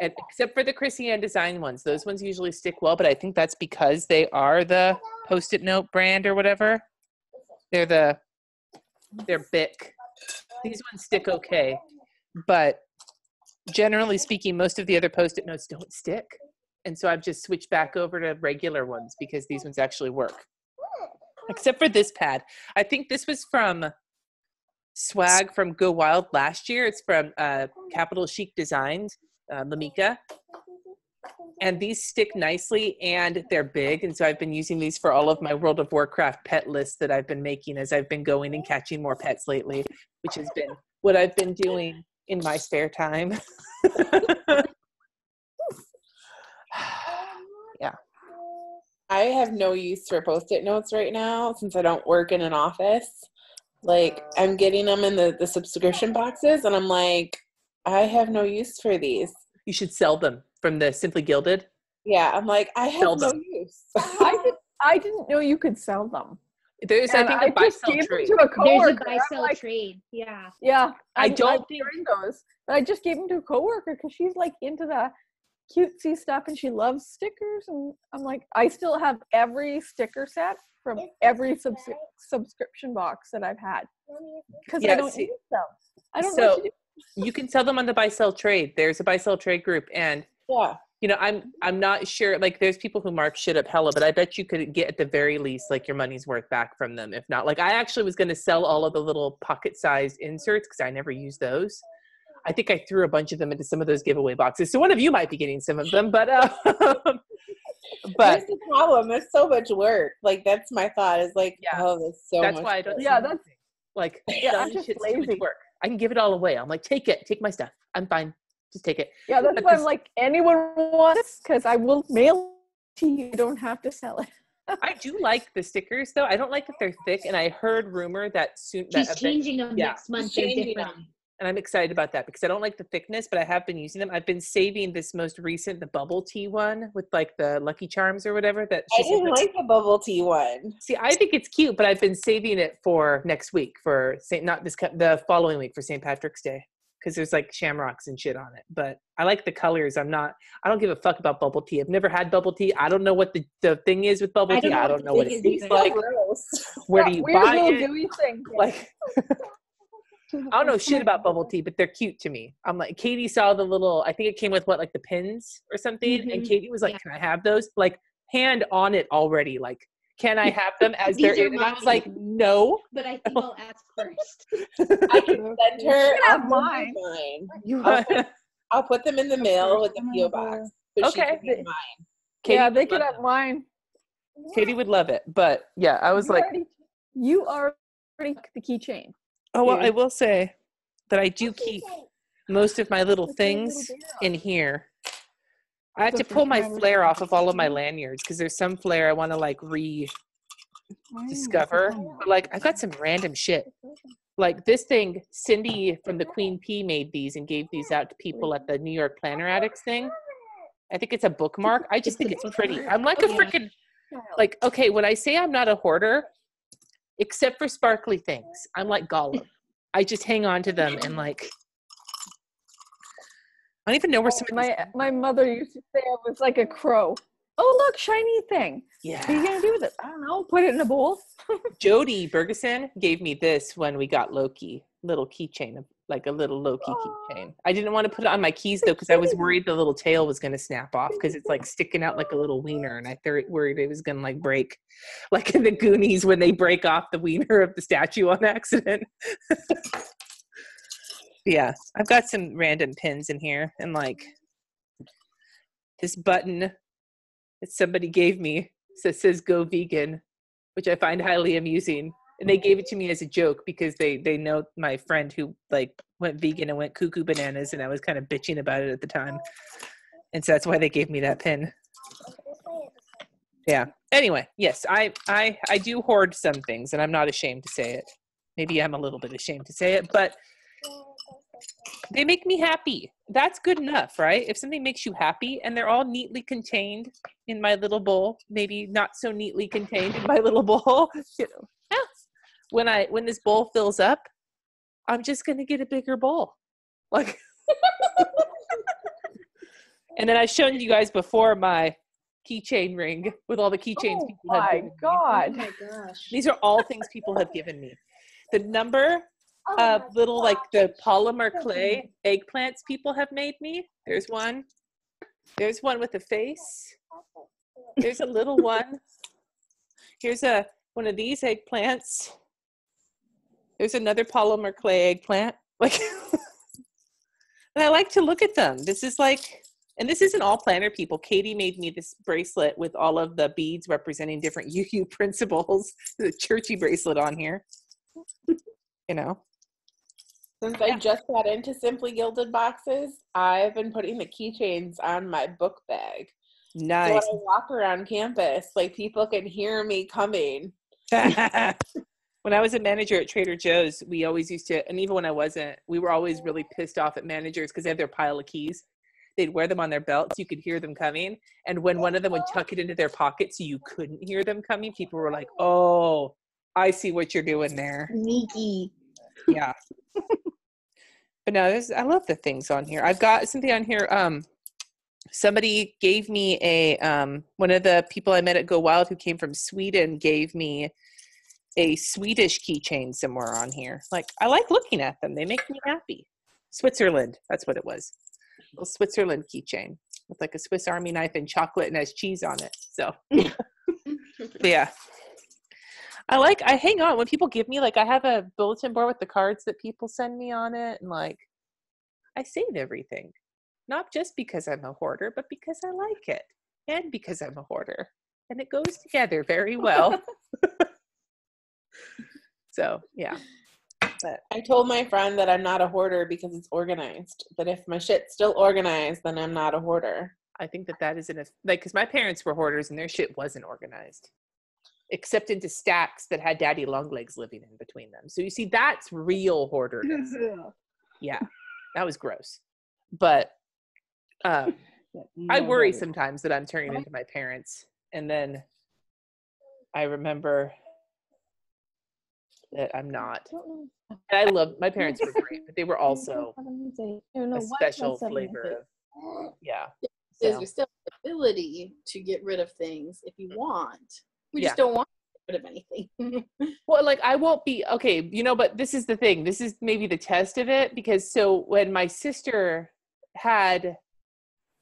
and except for the Chrissy Ann design ones. Those ones usually stick well, but I think that's because they are the Post-it note brand or whatever. They're Bic. These ones stick okay, but generally speaking, most of the other Post-it notes don't stick. And so I've just switched back over to regular ones because these ones actually work. Except for this pad. I think this was from Swag from Go Wild last year. It's from Capital Chic Designs, Lamika. And these stick nicely and they're big. And so I've been using these for all of my World of Warcraft pet lists that I've been making as I've been going and catching more pets lately, which has been what I've been doing in my spare time. Yeah. I have no use for Post-it notes right now since I don't work in an office. Like, I'm getting them in the subscription boxes, and I'm like, I have no use for these. You should sell them from the Simply Gilded. Yeah, I'm like, I have no use. I didn't know you could sell them. There's, I think, a buy-sell trade. There's a buy-sell trade. Yeah. Yeah. I don't think those. But I just gave them to a coworker because she's like into the cutesy stuff and she loves stickers, and I'm like, I still have every sticker set from every subscription box that I've had because I don't use them. I don't know what to do. You can sell them on the buy-sell trade. There's a buy-sell trade group, and you know, I'm not sure, like, there's people who mark shit up hella, but I bet you could get at the very least like your money's worth back from them. If not, like, I actually was going to sell all of the little pocket-sized inserts because I never use those. I think I threw a bunch of them into some of those giveaway boxes. So one of you might be getting some of them, but that's the problem. There's so much work. Like, that's my thought is like, oh, there's so much. That's why I don't. Yeah, that's like, I'm just shit's lazy. too much work. I can give it all away. I'm like, take my stuff. I'm fine. Just take it. Yeah, that's why I'm like, anyone wants, because I will mail it to you. You don't have to sell it. I do like the stickers, though. I don't like that they're thick, and I heard rumor that soon. She's changing them next month. They're different. And I'm excited about that because I don't like the thickness, but I have been using them. I've been saving this most recent, the bubble tea one with like the Lucky Charms or whatever. That I didn't like the bubble tea one. See, I think it's cute, but I've been saving it for next week for the following week for St. Patrick's Day because there's like shamrocks and shit on it. But I like the colors. I don't give a fuck about bubble tea. I've never had bubble tea. I don't know what the thing is with bubble tea. I don't know what it tastes like. house. Where do you Weird buy little it? gooey thing. Like, I don't know shit about bubble tea, but they're cute to me. I'm like, Katie saw the little, I think it came with like the pins or something. And Katie was like, can I have those? Like, hand on it already. Like, can I have them as they're in? And I was like, no. But I think I'll ask first. I can send her. can have mine. I'll put them in the mail with the PO box. So she can get mine. Yeah, they could have mine. Katie would love it. But yeah, I was you already the keychain. Oh, well, I will say that I do keep most of my little things in here. I have to pull my flare off of all of my lanyards because there's some flare I want to like rediscover. But like, I've got some random shit. Like this thing, Cindy from the Queen P made these and gave these out to people at the New York Planner Addicts thing. I think it's a bookmark. I just think it's pretty. I'm like a freaking, like, okay, when I say I'm not a hoarder, except for sparkly things, I'm like Gollum. I just hang on to them and like, I don't even know where some of my mother used to say I was like a crow. Oh, look, shiny thing. Yeah. What are you going to do with it? I don't know. Put it in a bowl. Jody Bergeson gave me this when we got Loki, little keychain, like a little Loki keychain. I didn't want to put it on my keys though because I was worried the little tail was going to snap off because it's like sticking out like a little wiener, and I worried it was going to like break, like in the Goonies when they break off the wiener of the statue on accident. Yeah, I've got some random pins in here, and like this button that somebody gave me says "Go Vegan," which I find highly amusing. And they gave it to me as a joke because they know my friend who like went vegan and went cuckoo bananas, and I was kind of bitching about it at the time. And so that's why they gave me that pin. Yeah. Anyway, yes, I do hoard some things, and I'm not ashamed to say it. Maybe I'm a little bit ashamed to say it, but they make me happy. That's good enough, right? If something makes you happy and they're all neatly contained in my little bowl, maybe not so neatly contained in my little bowl, you know. When this bowl fills up, I'm just going to get a bigger bowl. Like, and then I've shown you guys before my keychain ring with all the keychains people have given me. God. Oh my gosh. These are all things people have given me. The number of little, like the polymer clay eggplants people have made me. There's one. There's one with a face. There's a little one. Here's one of these eggplants. There's another polymer clay eggplant. Like, and I like to look at them. This is like, and this isn't all planner people. Katie made me this bracelet with all of the beads representing different UU principles. There's a churchy bracelet on here. You know. Since I just got into Simply Gilded boxes, I've been putting the keychains on my book bag. Nice. So when I walk around campus, like people can hear me coming. When I was a manager at Trader Joe's, we always used to, and even when I wasn't, we were always really pissed off at managers because they have their pile of keys. They'd wear them on their belts. You could hear them coming. And when one of them would tuck it into their pocket so you couldn't hear them coming, people were like, oh, I see what you're doing there. Sneaky. Yeah. But no, I love the things on here. I've got something on here. Somebody gave me one of the people I met at Go Wild who came from Sweden gave me a Swedish keychain somewhere on here. Like, I like looking at them. They make me happy. Switzerland. That's what it was. A little Switzerland keychain with like a Swiss Army knife and chocolate and has cheese on it. So, yeah. I hang on when people give me, like, I have a bulletin board with the cards that people send me on it. And like, I save everything. Not just because I'm a hoarder, but because I like it. And because I'm a hoarder. And it goes together very well. So, yeah. But I told my friend that I'm not a hoarder because it's organized. But if my shit's still organized, then I'm not a hoarder. I think that is because my parents were hoarders and their shit wasn't organized. Except into stacks that had daddy long legs living in between them. So you see, that's real hoarderness. Yeah. That was gross. But I worry sometimes that I'm turning into my parents. And then I remember that I'm not. And I love, my parents were great, but they were also a special flavor of, yeah. There's still the ability to get rid of things if you want. We Yeah. just don't want rid of anything. Well, like I won't be okay, but this is the thing. This is maybe the test of it, because so when my sister had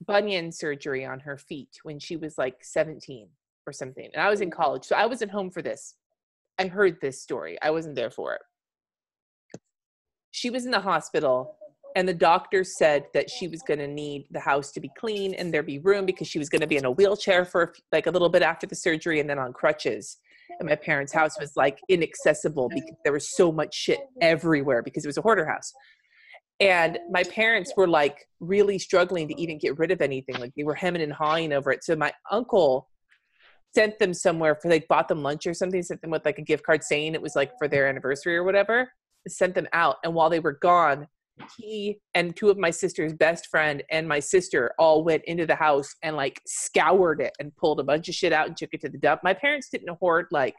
bunion surgery on her feet when she was like 17 or something, and I was in college, so I wasn't home for this. I heard this story. I wasn't there for it. She was in the hospital, and the doctor said that she was going to need the house to be clean and there be room, because she was going to be in a wheelchair for like a little bit after the surgery and then on crutches. And my parents' house was like inaccessible because there was so much shit everywhere because it was a hoarder house. And my parents were like really struggling to even get rid of anything. Like they were hemming and hawing over it. So my uncle sent them somewhere for, like, bought them lunch or something, sent them with like a gift card saying it was like for their anniversary or whatever, sent them out. And while they were gone, he and two of my sister's best friend and my sister all went into the house and like scoured it and pulled a bunch of shit out and took it to the dump. My parents didn't hoard like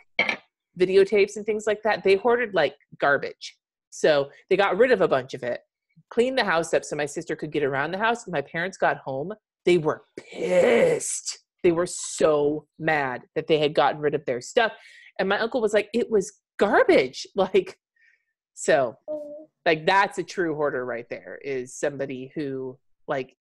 videotapes and things like that. They hoarded like garbage. So they got rid of a bunch of it, cleaned the house up so my sister could get around the house. My parents got home. They were pissed. They were so mad that they had gotten rid of their stuff. And my uncle was like, it was garbage. Like, so like, that's a true hoarder right there, is somebody who like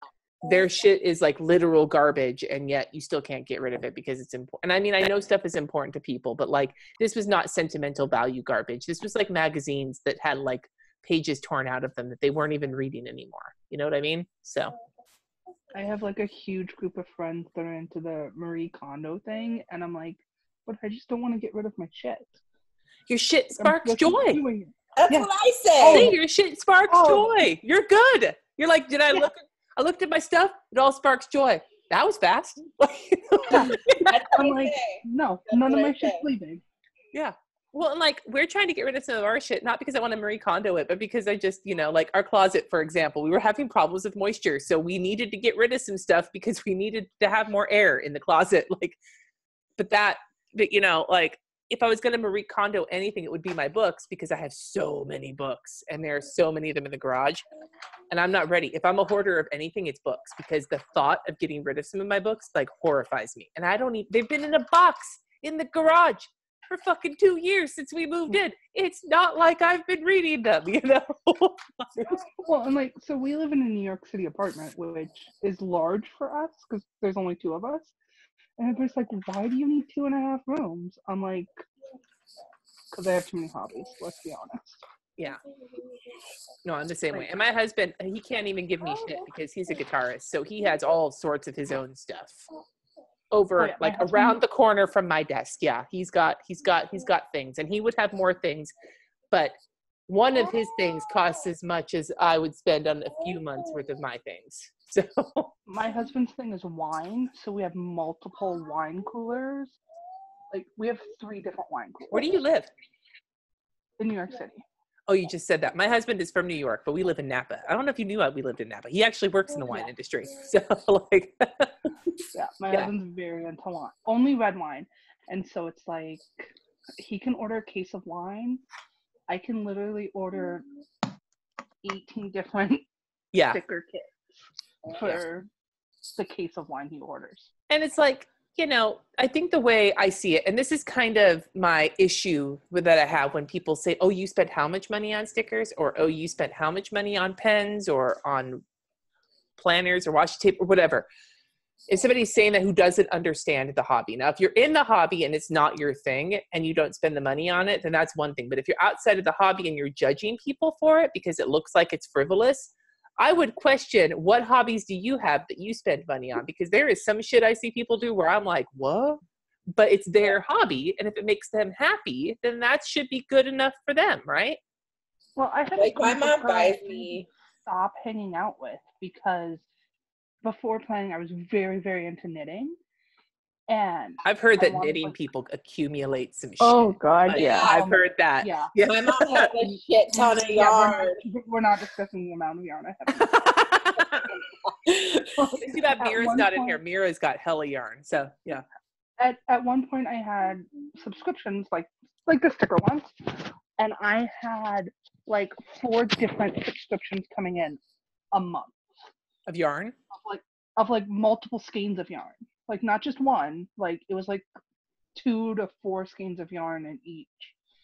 their shit is like literal garbage and yet you still can't get rid of it because it's important. And I mean, I know stuff is important to people, but like this was not sentimental value garbage. This was like magazines that had like pages torn out of them that they weren't even reading anymore. You know what I mean? So I have like a huge group of friends that are into the Marie Kondo thing, and I'm like, but I just don't want to get rid of my shit. Your shit sparks joy. That's what I say. See, your shit sparks joy. You're good. You're like, I looked at my stuff. It all sparks joy. That was fast. I'm like, no, none of my shit's leaving. Yeah. Well, and like, we're trying to get rid of some of our shit, not because I want to Marie Kondo it, but because I just, like our closet, for example, we were having problems with moisture. So we needed to get rid of some stuff because we needed to have more air in the closet. Like, but like, if I was going to Marie Kondo anything, it would be my books, because I have so many books and there are so many of them in the garage and I'm not ready. If I'm a hoarder of anything, it's books, because the thought of getting rid of some of my books like horrifies me. And they've been in a box in the garage for fucking 2 years since we moved in. It's not like I've been reading them, Well, and like, so we live in a New York City apartment, which is large for us because there's only two of us. And everybody's like, why do you need 2.5 rooms? I'm like, because I have too many hobbies, let's be honest. Yeah. No, I'm the same way. And my husband, he can't even give me shit because he's a guitarist. So he has all sorts of his own stuff over around the corner from my desk. Yeah. He's got things, and he would have more things, but one of his things costs as much as I would spend on a few months worth of my things. So my husband's thing is wine, so we have multiple wine coolers. Like, we have 3 different wine coolers. Where do you live? In New York City. Oh, you just said that. My husband is from New York, but we live in Napa. I don't know if you knew we lived in Napa. He actually works in the wine industry. So like yeah, my husband's very into wine. Only red wine. And so it's like, he can order a case of wine. I can literally order 18 different sticker kits for the case of wine he orders. And it's like, I think the way I see it, and this is kind of my issue that I have when people say, oh, you spent how much money on stickers, or, oh, you spent how much money on pens or on planners or washi tape or whatever. If somebody's saying that who doesn't understand the hobby. Now, if you're in the hobby and it's not your thing and you don't spend the money on it, then that's one thing. But if you're outside of the hobby and you're judging people for it because it looks like it's frivolous, I would question, what hobbies do you have that you spend money on? Because there is some shit I see people do where I'm like, what? But it's their hobby. And if it makes them happy, then that should be good enough for them, right? Well, I have my mom buys me. Stop hanging out with, because before playing, I was very, very into knitting. And I've heard that knitting people accumulate some shit. Oh God, yeah. I've heard that. Yeah. My mom has a shit ton of yarn. We're not discussing the amount of yarn I have. Too bad Mira's not in here. Mira's got hella yarn. So yeah. At one point I had subscriptions like the sticker ones, and I had like 4 different subscriptions coming in a month. Of yarn? Of multiple skeins of yarn. Like, not just one, like, it was like 2 to 4 skeins of yarn in each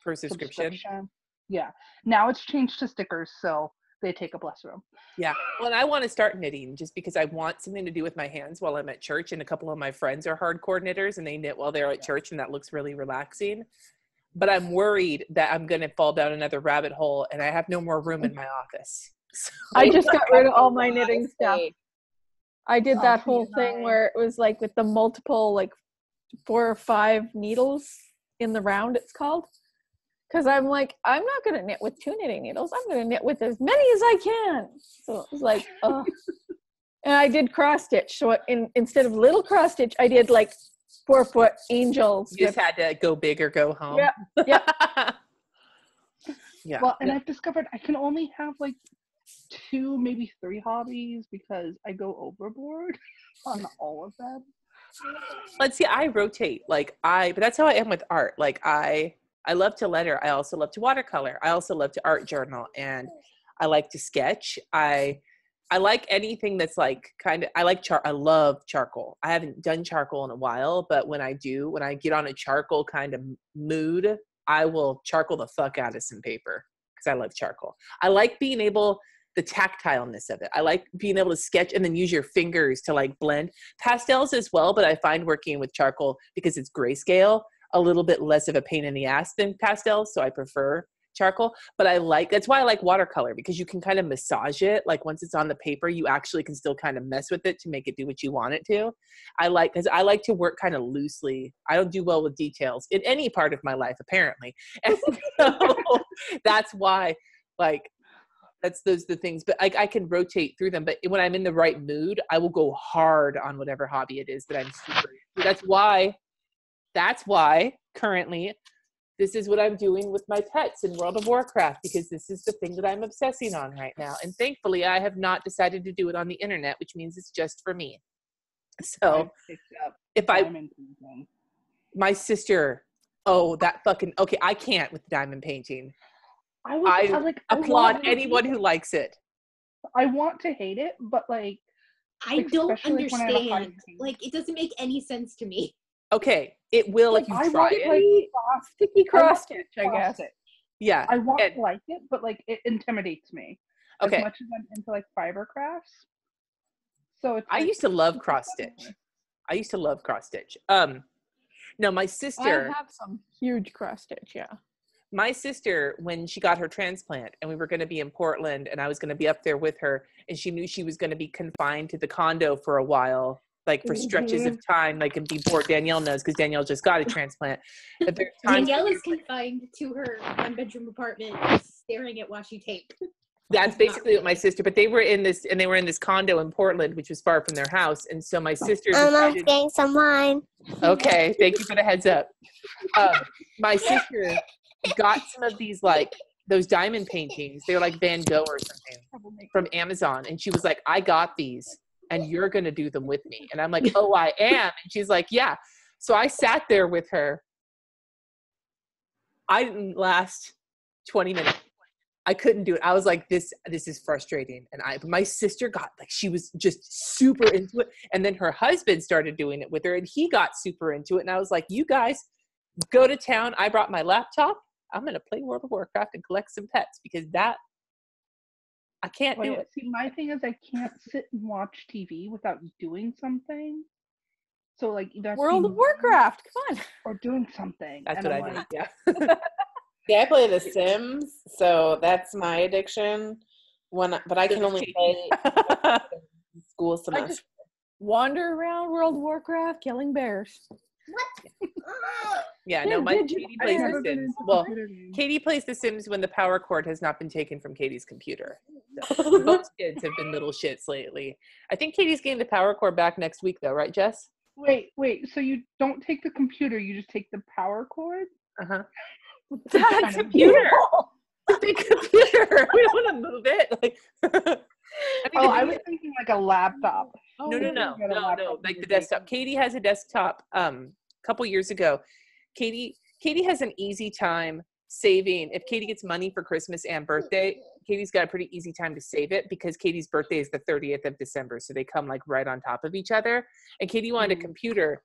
per subscription. Yeah. Now it's changed to stickers, so they take up less room. Yeah. Well, and I want to start knitting just because I want something to do with my hands while I'm at church. And a couple of my friends are hardcore knitters and they knit while they're at church, and that looks really relaxing. But I'm worried that I'm going to fall down another rabbit hole and I have no more room in my office. So I just got rid of all my knitting stuff. I did that whole thing where it was like with the multiple, like 4 or 5 needles in the round, it's called. Because I'm like, I'm not going to knit with 2 knitting needles. I'm going to knit with as many as I can. So it was like, oh. And I did cross stitch. So instead of little cross stitch, I did like 4-foot angels. You just had to go big or go home. Yeah. Yeah. Yeah. Well, and I've discovered I can only have like 2, maybe 3 hobbies because I go overboard on all of them. Let's see, I rotate. But that's how I am with art. Like I love to letter. I also love to watercolor. I also love to art journal, and I like to sketch. I like anything that's like I love charcoal. I haven't done charcoal in a while, but when I get on a charcoal kind of mood, I will charcoal the fuck out of some paper because I love charcoal. I like being able, the tactileness of it. I like being able to sketch and then use your fingers to like blend. Pastels as well, but I find working with charcoal, because it's grayscale, a little bit less of a pain in the ass than pastels, so I prefer charcoal. But that's why I like watercolor, because you can kind of massage it. Like once it's on the paper, you actually can still kind of mess with it to make it do what you want it to. Because I like to work kind of loosely. I don't do well with details in any part of my life, apparently. And so that's why, those the things. But I can rotate through them. But when I'm in the right mood, I will go hard on whatever hobby it is that I'm super into. That's why currently this is what I'm doing with my pets in World of Warcraft, because this is the thing that I'm obsessing on right now. And thankfully, I have not decided to do it on the internet, which means it's just for me. So my sister, I can't with diamond painting. I applaud anyone who likes it. I want to hate it, but like, I don't understand. Like, it doesn't make any sense to me. Okay, it will if you try it. Like, sticky cross stitch, I guess. Yeah. I want to like it, but like it intimidates me. Okay. As much as I'm into like fiber crafts. So it's I used to love cross stitch. No, my sister. I have some huge cross stitch, yeah. My sister, when she got her transplant and we were going to be in Portland and I was going to be up there with her, and she knew she was going to be confined to the condo for a while, like for stretches of time, like, and be bored. Danielle knows, because Danielle just got a transplant. Danielle is confined to her 1-bedroom apartment, staring at washi tape. That's basically what my sister. But they were in this condo in Portland, which was far from their house, and so my sister decided. I'm getting some wine. Okay, thank you for the heads up. My sister got some of these those diamond paintings. They were like Van Gogh or something from Amazon, and she was like, "I got these. And you're going to do them with me." And I'm like, "Oh, I am." And she's like, "Yeah." So I sat there with her. I didn't last 20 minutes. I couldn't do it. I was like, this is frustrating. But my sister got, she was just super into it. And then her husband started doing it with her, and he got super into it. And I was like, you guys go to town. I brought my laptop. I'm going to play World of Warcraft and collect some pets, because I can't do it. See, my thing is I can't sit and watch TV without doing something. So that's World of Warcraft, come on. Or doing something. That's what I do. Yeah. Yeah, I play The Sims, so that's my addiction. But I can only play school semester. I just wander around World of Warcraft killing bears. What? Yeah, no, Katie plays The Sims. Well, Katie plays The Sims when the power cord has not been taken from Katie's computer. So, most kids have been little shits lately. I think Katie's getting the power cord back next week, though, right, Jess? Wait. So you don't take the computer, you just take the power cord? Uh-huh. That computer. The big computer. We don't want to move it. I was thinking like a laptop. No. Like the desktop. Katie has a desktop. Couple years ago, Katie has an easy time saving. If Katie gets money for Christmas and birthday, Katie's got a pretty easy time to save it, because Katie's birthday is the 30th of December, so they come right on top of each other. And Katie wanted a computer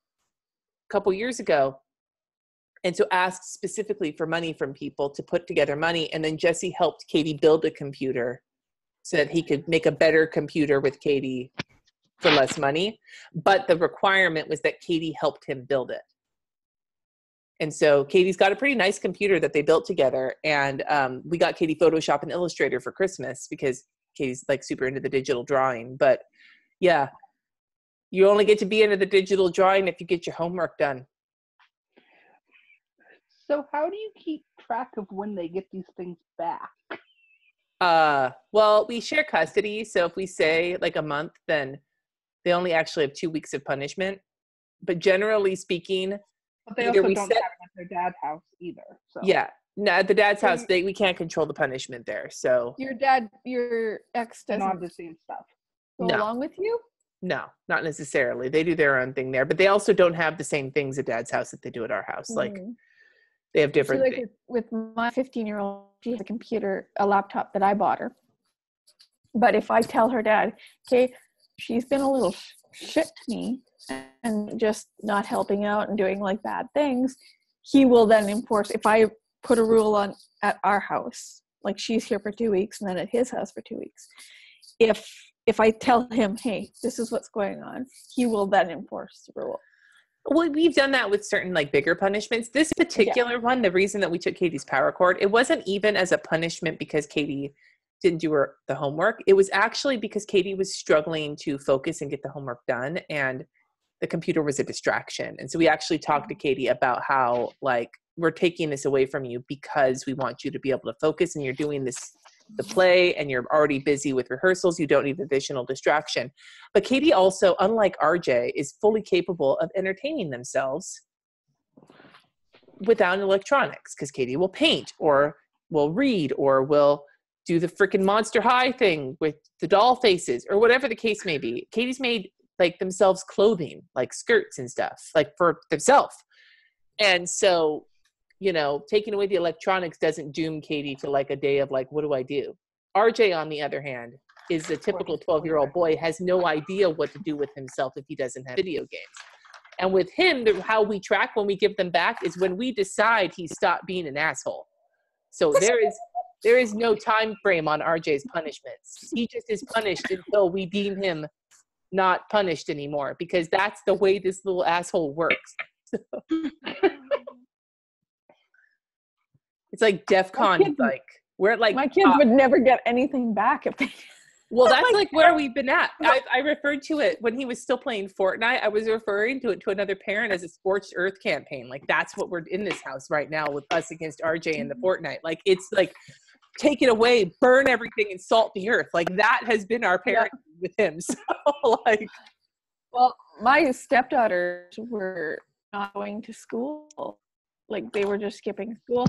a couple years ago, And so asked specifically for money from people to put together money. And then Jesse helped Katie build a computer so that he could make a better computer with Katie for less money. But the requirement was that Katie helped him build it. And so Katie's got a pretty nice computer that they built together. And we got Katie Photoshop and Illustrator for Christmas because Katie's like super into the digital drawing. But yeah, you only get to be into the digital drawing if you get your homework done. So how do you keep track of when they get these things back? Well, we share custody. So if we say like a month, then they only actually have 2 weeks of punishment. But generally speaking, but they also don't have it at their dad's house either. So. Yeah. No, at the dad's house, we can't control the punishment there. So your ex doesn't have the same stuff. Go along with you? No, not necessarily. They do their own thing there, but they also don't have the same things at dad's house that they do at our house. Like they have different things. With my 15-year-old, she has a laptop that I bought her. But if I tell her dad, okay, she's been a little shit to me and just not helping out and doing like bad things, he will then enforce. If I put a rule on at our house, like she's here for 2 weeks and then at his house for 2 weeks, if I tell him, hey, this is what's going on, he will then enforce the rule. Well, we've done that with certain like bigger punishments. This particular one, the reason that we took Katie's power cord, it wasn't even as a punishment because Katie didn't do the homework. It was actually because Katie was struggling to focus and get the homework done, and the computer was a distraction. And so we actually talked to Katie about how like we're taking this away from you because we want you to be able to focus, and you're doing the play and you're already busy with rehearsals. You don't need additional distraction. But Katie also, unlike RJ, is fully capable of entertaining themselves without electronics, because Katie will paint or will read or will do the freaking Monster High thing with the doll faces or whatever the case may be. Katie's made like themselves clothing, like skirts and stuff, like for themselves. And so, you know, taking away the electronics doesn't doom Katie to like a day of like, what do I do? RJ, on the other hand, is a typical 12-year-old boy, has no idea what to do with himself if he doesn't have video games. And with him, how we track when we give them back is when we decide he stopped being an asshole. So there is no time frame on RJ's punishments. He just is punished until we deem him not punished anymore, because that's the way this little asshole works. It's like DEFCON, like we're like my kids would never get anything back if they. Well, that's like where we've been at. I referred to it when he was still playing Fortnite. I was referring to it to another parent as a scorched earth campaign. Like that's what we're in this house right now with us against RJ and the Fortnite. Like it's like take it away, burn everything, and salt the earth. Like that has been our parenting with him. So like, well, my stepdaughters were not going to school. Like they were just skipping school.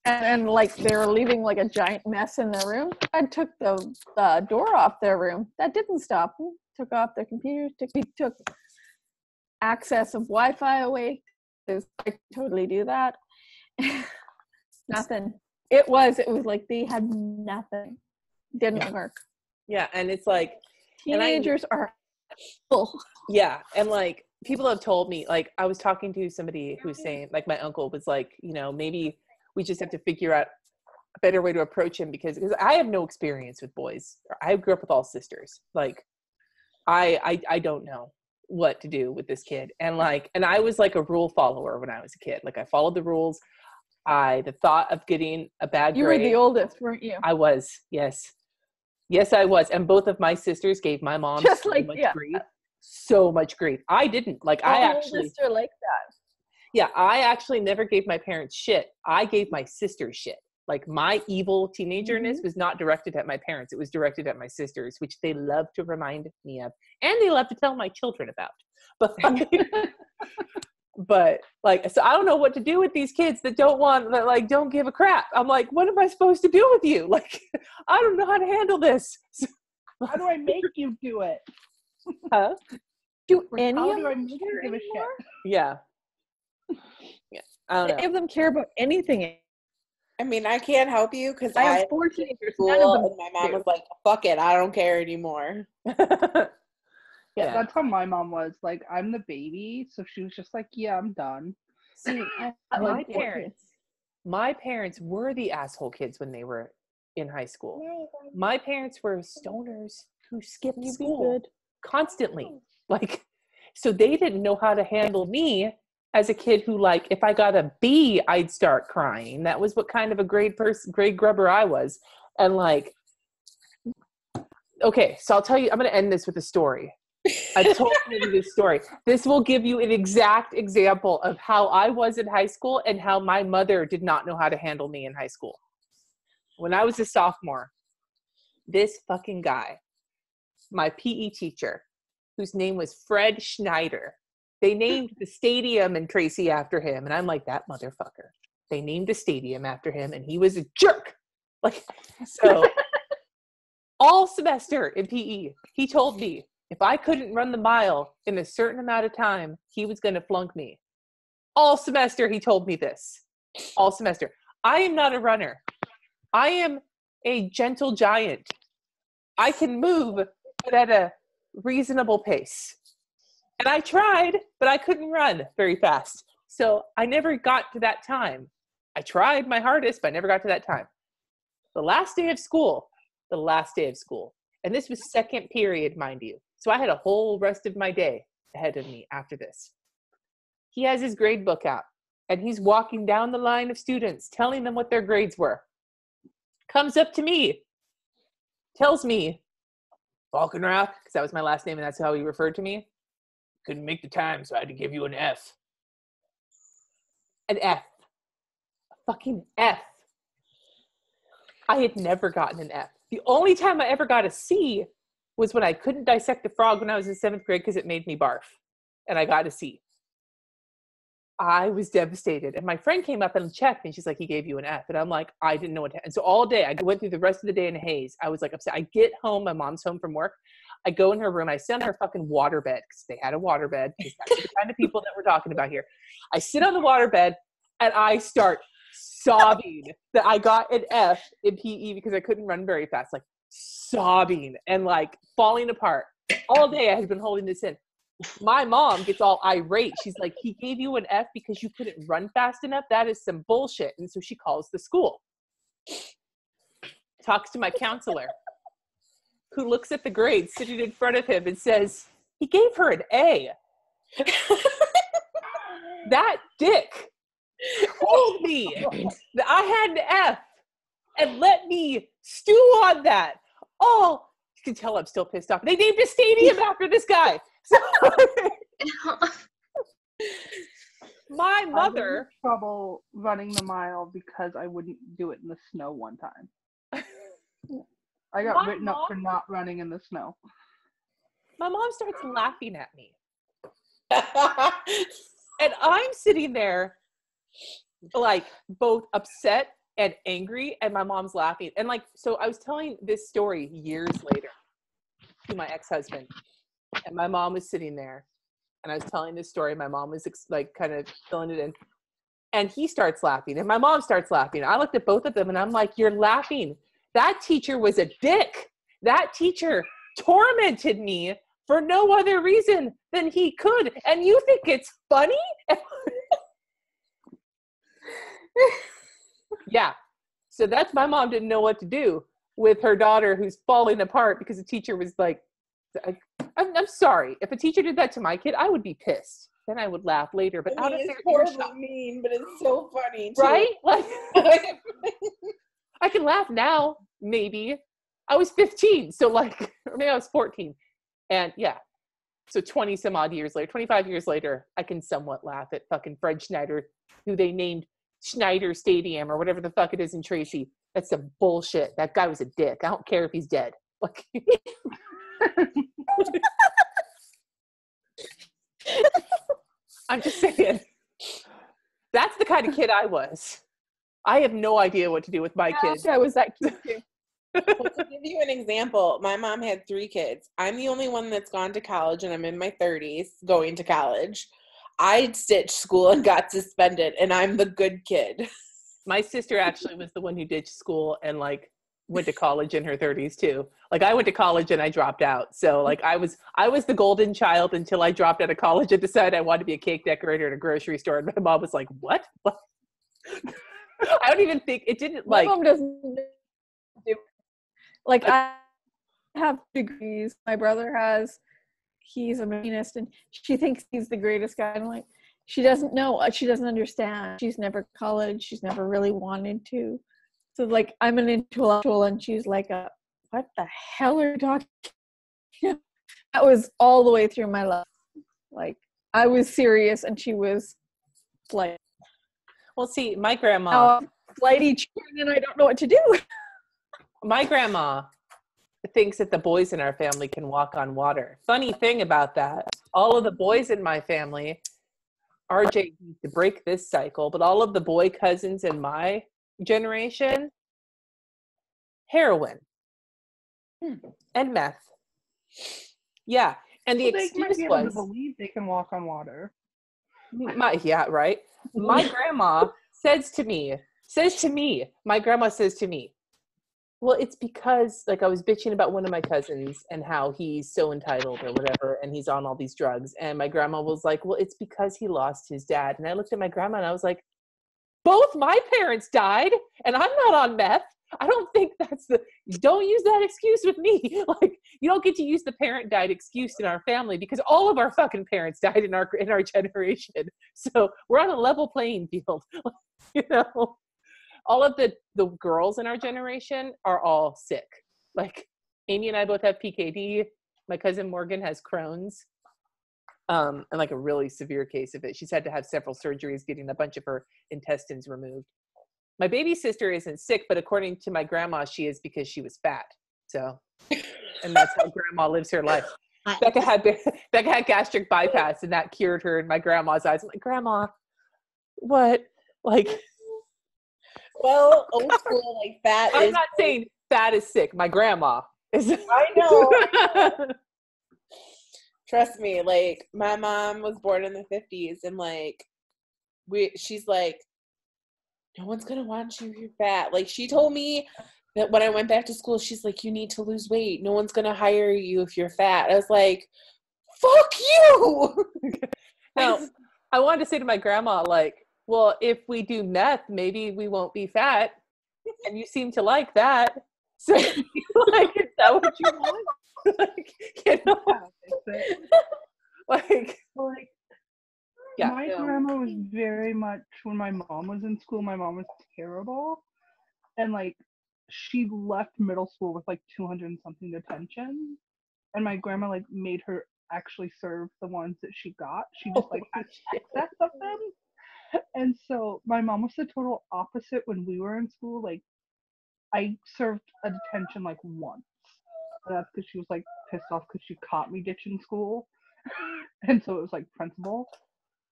And like they were leaving like a giant mess in their room. I took the door off their room. That didn't stop them. Took off their computers. Took access of Wi-Fi away. I totally do that. Nothing. It was like they had nothing. Didn't work. Yeah, and it's like teenagers are full. Yeah, and like people have told me, like I was talking to somebody who's saying, like my uncle was like, you know, maybe we just have to figure out a better way to approach him because I have no experience with boys. I grew up with all sisters. Like I don't know what to do with this kid. And I was like a rule follower when I was a kid. Like I followed the rules. The thought of getting a bad grade. You were the oldest, weren't you? I was, yes. Yes, I was. And both of my sisters gave my mom so much grief. I didn't. Like I actually sister like that. Yeah, I actually never gave my parents shit. I gave my sisters shit. Like my evil teenagerness was not directed at my parents. It was directed at my sisters, which they love to remind me of. And they love to tell my children about. But like, so I don't know what to do with these kids that don't give a crap. I'm like, what am I supposed to do with you? Like, I don't know how to handle this. How do I make you do it? Huh? Do any How of do I them make you care give a anymore? shit? Yeah. I don't know. Any of them care about anything? I mean, I can't help you because I have 4 teenagers. None of them. And my mom was like, "Fuck it, I don't care anymore." Yeah, that's how my mom was. Like, I'm the baby, so she was just like, "Yeah, I'm done." See, my parents were the asshole kids when they were in high school. My parents were stoners who skipped school constantly. Like, so they didn't know how to handle me as a kid who, like, if I got a B, I'd start crying. That was what kind of a grade grubber I was. And like, okay, so I'll tell you, I'm going to end this with a story. I told you this story. This will give you an exact example of how I was in high school and how my mother did not know how to handle me in high school. When I was a sophomore, this fucking guy, my PE teacher, whose name was Fred Schneider, they named the stadium in Tracy after him. And I'm like, that motherfucker. They named a stadium after him and he was a jerk. Like, so all semester in PE, he told me, if I couldn't run the mile in a certain amount of time, he was going to flunk me. All semester, he told me this. All semester. I am not a runner. I am a gentle giant. I can move, but at a reasonable pace. And I tried, but I couldn't run very fast. So I never got to that time. I tried my hardest, but I never got to that time. The last day of school, and this was second period, mind you. So I had a whole rest of my day ahead of me after this. He has his grade book out, and he's walking down the line of students, telling them what their grades were. Comes up to me, tells me, Falkenrath, because that was my last name, and that's how he referred to me. Couldn't make the time, so I had to give you an F. An F. A fucking F. I had never gotten an F. The only time I ever got a C was when I couldn't dissect a frog when I was in 7th grade because it made me barf. And I got a C. I was devastated. And my friend came up and checked and she's like, he gave you an F. And I'm like, I didn't know what to. And so all day, I went through the rest of the day in a haze. I was like upset. I get home, my mom's home from work. I go in her room. I sit on her fucking water bed because they had a water bed. That's the kind of people that we're talking about here. I sit on the water bed and I start sobbing that I got an F in PE because I couldn't run very fast. Like sobbing and like falling apart. All day I had been holding this in. My mom gets all irate. She's like, he gave you an F because you couldn't run fast enough? That is some bullshit. And so she calls the school. Talks to my counselor, who looks at the grade sitting in front of him and says, he gave her an A. That dick told me that I had an F and let me stew on that. Oh, you can tell I'm still pissed off. They named a stadium after this guy. So my mother had trouble running the mile because I wouldn't do it in the snow one time. I got written up for not running in the snow. My mom starts laughing at me. And I'm sitting there like both upset and angry, and my mom's laughing. And like, so I was telling this story years later to my ex-husband, and my mom was sitting there, and I was telling this story. My mom was like kind of filling it in, and he starts laughing, and my mom starts laughing. I looked at both of them, and I'm like, you're laughing. That teacher was a dick. That teacher tormented me for no other reason than he could. And you think it's funny? Yeah. So that's my mom didn't know what to do with her daughter who's falling apart because the teacher was like, I'm sorry. If a teacher did that to my kid, I would be pissed. Then I would laugh later. But out of it's horribly mean, but it's so funny too. Right? Like, I can laugh now, maybe. I was 15, so like, or maybe I was 14. And yeah, so 20 some odd years later, 25 years later, I can somewhat laugh at fucking Fred Schneider, who they named Schneider Stadium or whatever the fuck it is in Tracy. That's some bullshit. That guy was a dick. I don't care if he's dead. Like, I'm just saying. That's the kind of kid I was. I have no idea what to do with my kids. I was that kid too. Well, to give you an example, my mom had 3 kids. I'm the only one that's gone to college, and I'm in my 30s going to college. I ditched school and got suspended, and I'm the good kid. My sister actually was the one who ditched school and like went to college in her 30s too. Like I went to college and I dropped out. So like I was the golden child until I dropped out of college and decided I wanted to be a cake decorator at a grocery store. And my mom was like, "What?" I don't even think it didn't My like. mom doesn't do like I have degrees. My brother has. He's a machinist, and she thinks he's the greatest guy. I'm like, she doesn't know. She doesn't understand. She's never college. She's never really wanted to. So like, I'm an intellectual, and she's like, what the hell are you talking? That was all the way through my life. Like, I was serious, and she was like, well, see, my grandma. now I'm flighty children, and I don't know what to do. My grandma thinks that the boys in our family can walk on water. Funny thing about that, all of the boys in my family, RJ needs to break this cycle, but all of the boy cousins in my generation, heroin and meth. Yeah, and the They might excuse be able to was, believe they can walk on water. yeah, right. My grandma says to me, my grandma says to me, well, it's because like I was bitching about one of my cousins and how he's so entitled or whatever, and he's on all these drugs. And my grandma was like, well, it's because he lost his dad. And I looked at my grandma and I was like, both my parents died and I'm not on meth. I don't think don't use that excuse with me. Like, you don't get to use the parent died excuse in our family because all of our fucking parents died in our generation. So we're on a level playing field, you know? All of the girls in our generation are all sick. Like Amy and I both have PKD. My cousin Morgan has Crohn's, and like a really severe case of it. She's had to have several surgeries getting a bunch of her intestines removed. My baby sister isn't sick, but according to my grandma, she is because she was fat. So, and that's how grandma lives her life. Becca had gastric bypass, and that cured her in my grandma's eyes. I'm like, Grandma, what? Like, well, old school, like fat. I'm not saying fat is sick. My grandma is. I know. Trust me, like my mom was born in the 50s, and like she's like, no one's gonna want you if you're fat. Like she told me that when I went back to school, she's like, you need to lose weight. No one's gonna hire you if you're fat. I was like, fuck you. No, I wanted to say to my grandma, like, well, if we do meth, maybe we won't be fat. And you seem to like that. So, like, is that what you want? Like, you know? like, yeah. My grandma was very much, when my mom was in school, my mom was terrible. And, like, she left middle school with, like, 200 and something detention. And my grandma, like, made her actually serve the ones that she got. She just, like, had excess of them. And so my mom was the total opposite when we were in school. Like, I served a detention like once. And that's because she was like pissed off because she caught me ditching school. And so it was like principal.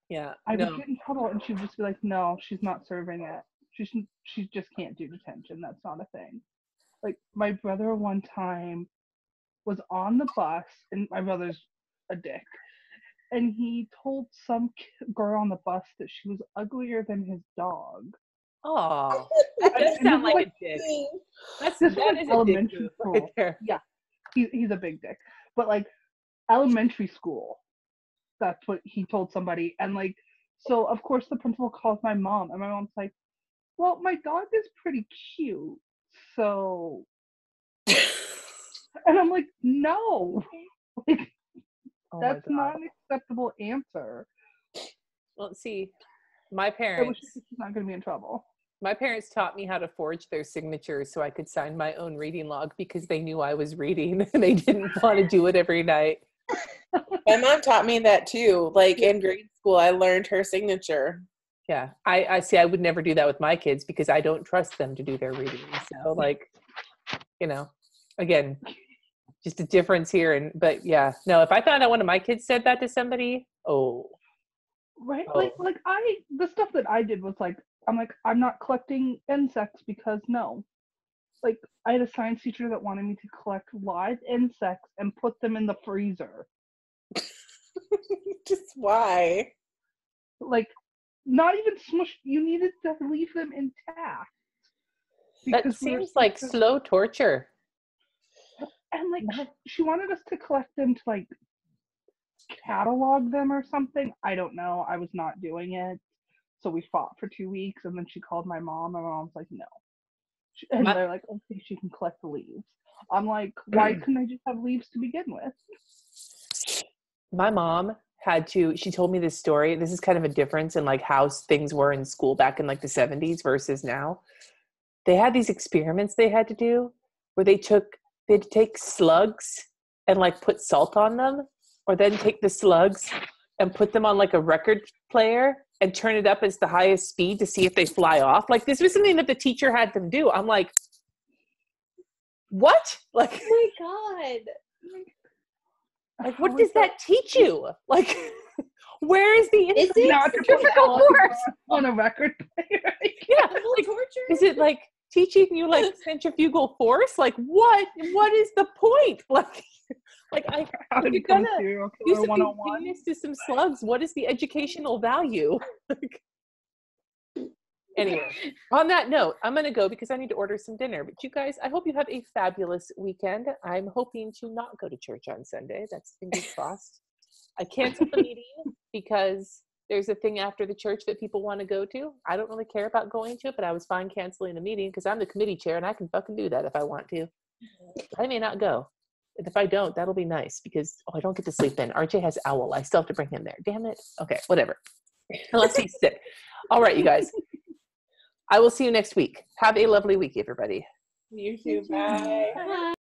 Yeah. I would get in trouble and she would just be like, no, she's not serving it. She just can't do detention. That's not a thing. Like my brother one time was on the bus, and my brother's a dick. And he told some girl on the bus that she was uglier than his dog. Oh, that does sound like a dick. This was like elementary school. Right there. Yeah, he's a big dick. But like elementary school, that's what he told somebody. And like, so of course the principal calls my mom, and my mom's like, well, my dog is pretty cute, so. And I'm like, no. Like, that's not an acceptable answer. Well, see, my parents. She's not going to be in trouble. My parents taught me how to forge their signatures so I could sign my own reading log because they knew I was reading and they didn't want to do it every night. My mom taught me that too. Like in grade school, I learned her signature. Yeah, I see. I would never do that with my kids because I don't trust them to do their reading. So, like, you know, again. Just a difference here, but yeah, no. If I found out one of my kids said that to somebody, right, like the stuff that I did was like, I'm not collecting insects because no, like I had a science teacher that wanted me to collect live insects and put them in the freezer. Just why? Like, not even smushed. You needed to leave them intact. That because we were seems like supposed to- slow torture. And like she wanted us to collect them to like catalog them or something. I don't know. I was not doing it. So we fought for 2 weeks, and then she called my mom, and my mom's like, no. And they're like, okay, she can collect the leaves. I'm like, why couldn't I just have leaves to begin with? My mom she told me this story. This is kind of a difference in like how things were in school back in like the 70s versus now. They had these experiments they had to do where they'd take slugs and like put salt on them, or then take the slugs and put them on like a record player and turn it up as the highest speed to see if they fly off. Like this was something that the teacher had them do. I'm like, what? Like, oh my God. Like, what does that teach you? Like, where is the Is it not centrifugal force on a record player? Yeah, like, torture? Is it like teaching you like centrifugal force? Like, what is the point? Like How did you're it come gonna serial do killer some 101? penis to some slugs. What is the educational value? Anyway, on that note, I'm going to go because I need to order some dinner. But you guys, I hope you have a fabulous weekend. I'm hoping to not go to church on Sunday. That's fingers crossed. I canceled the meeting because there's a thing after the church that people want to go to. I don't really care about going to it, but I was fine canceling the meeting because I'm the committee chair and I can fucking do that if I want to. I may not go. And if I don't, that'll be nice because I don't get to sleep in. RJ has owl. I still have to bring him there. Damn it. Okay, whatever. Unless he's sick. All right, you guys. I will see you next week. Have a lovely week, everybody. You too. Bye. Bye.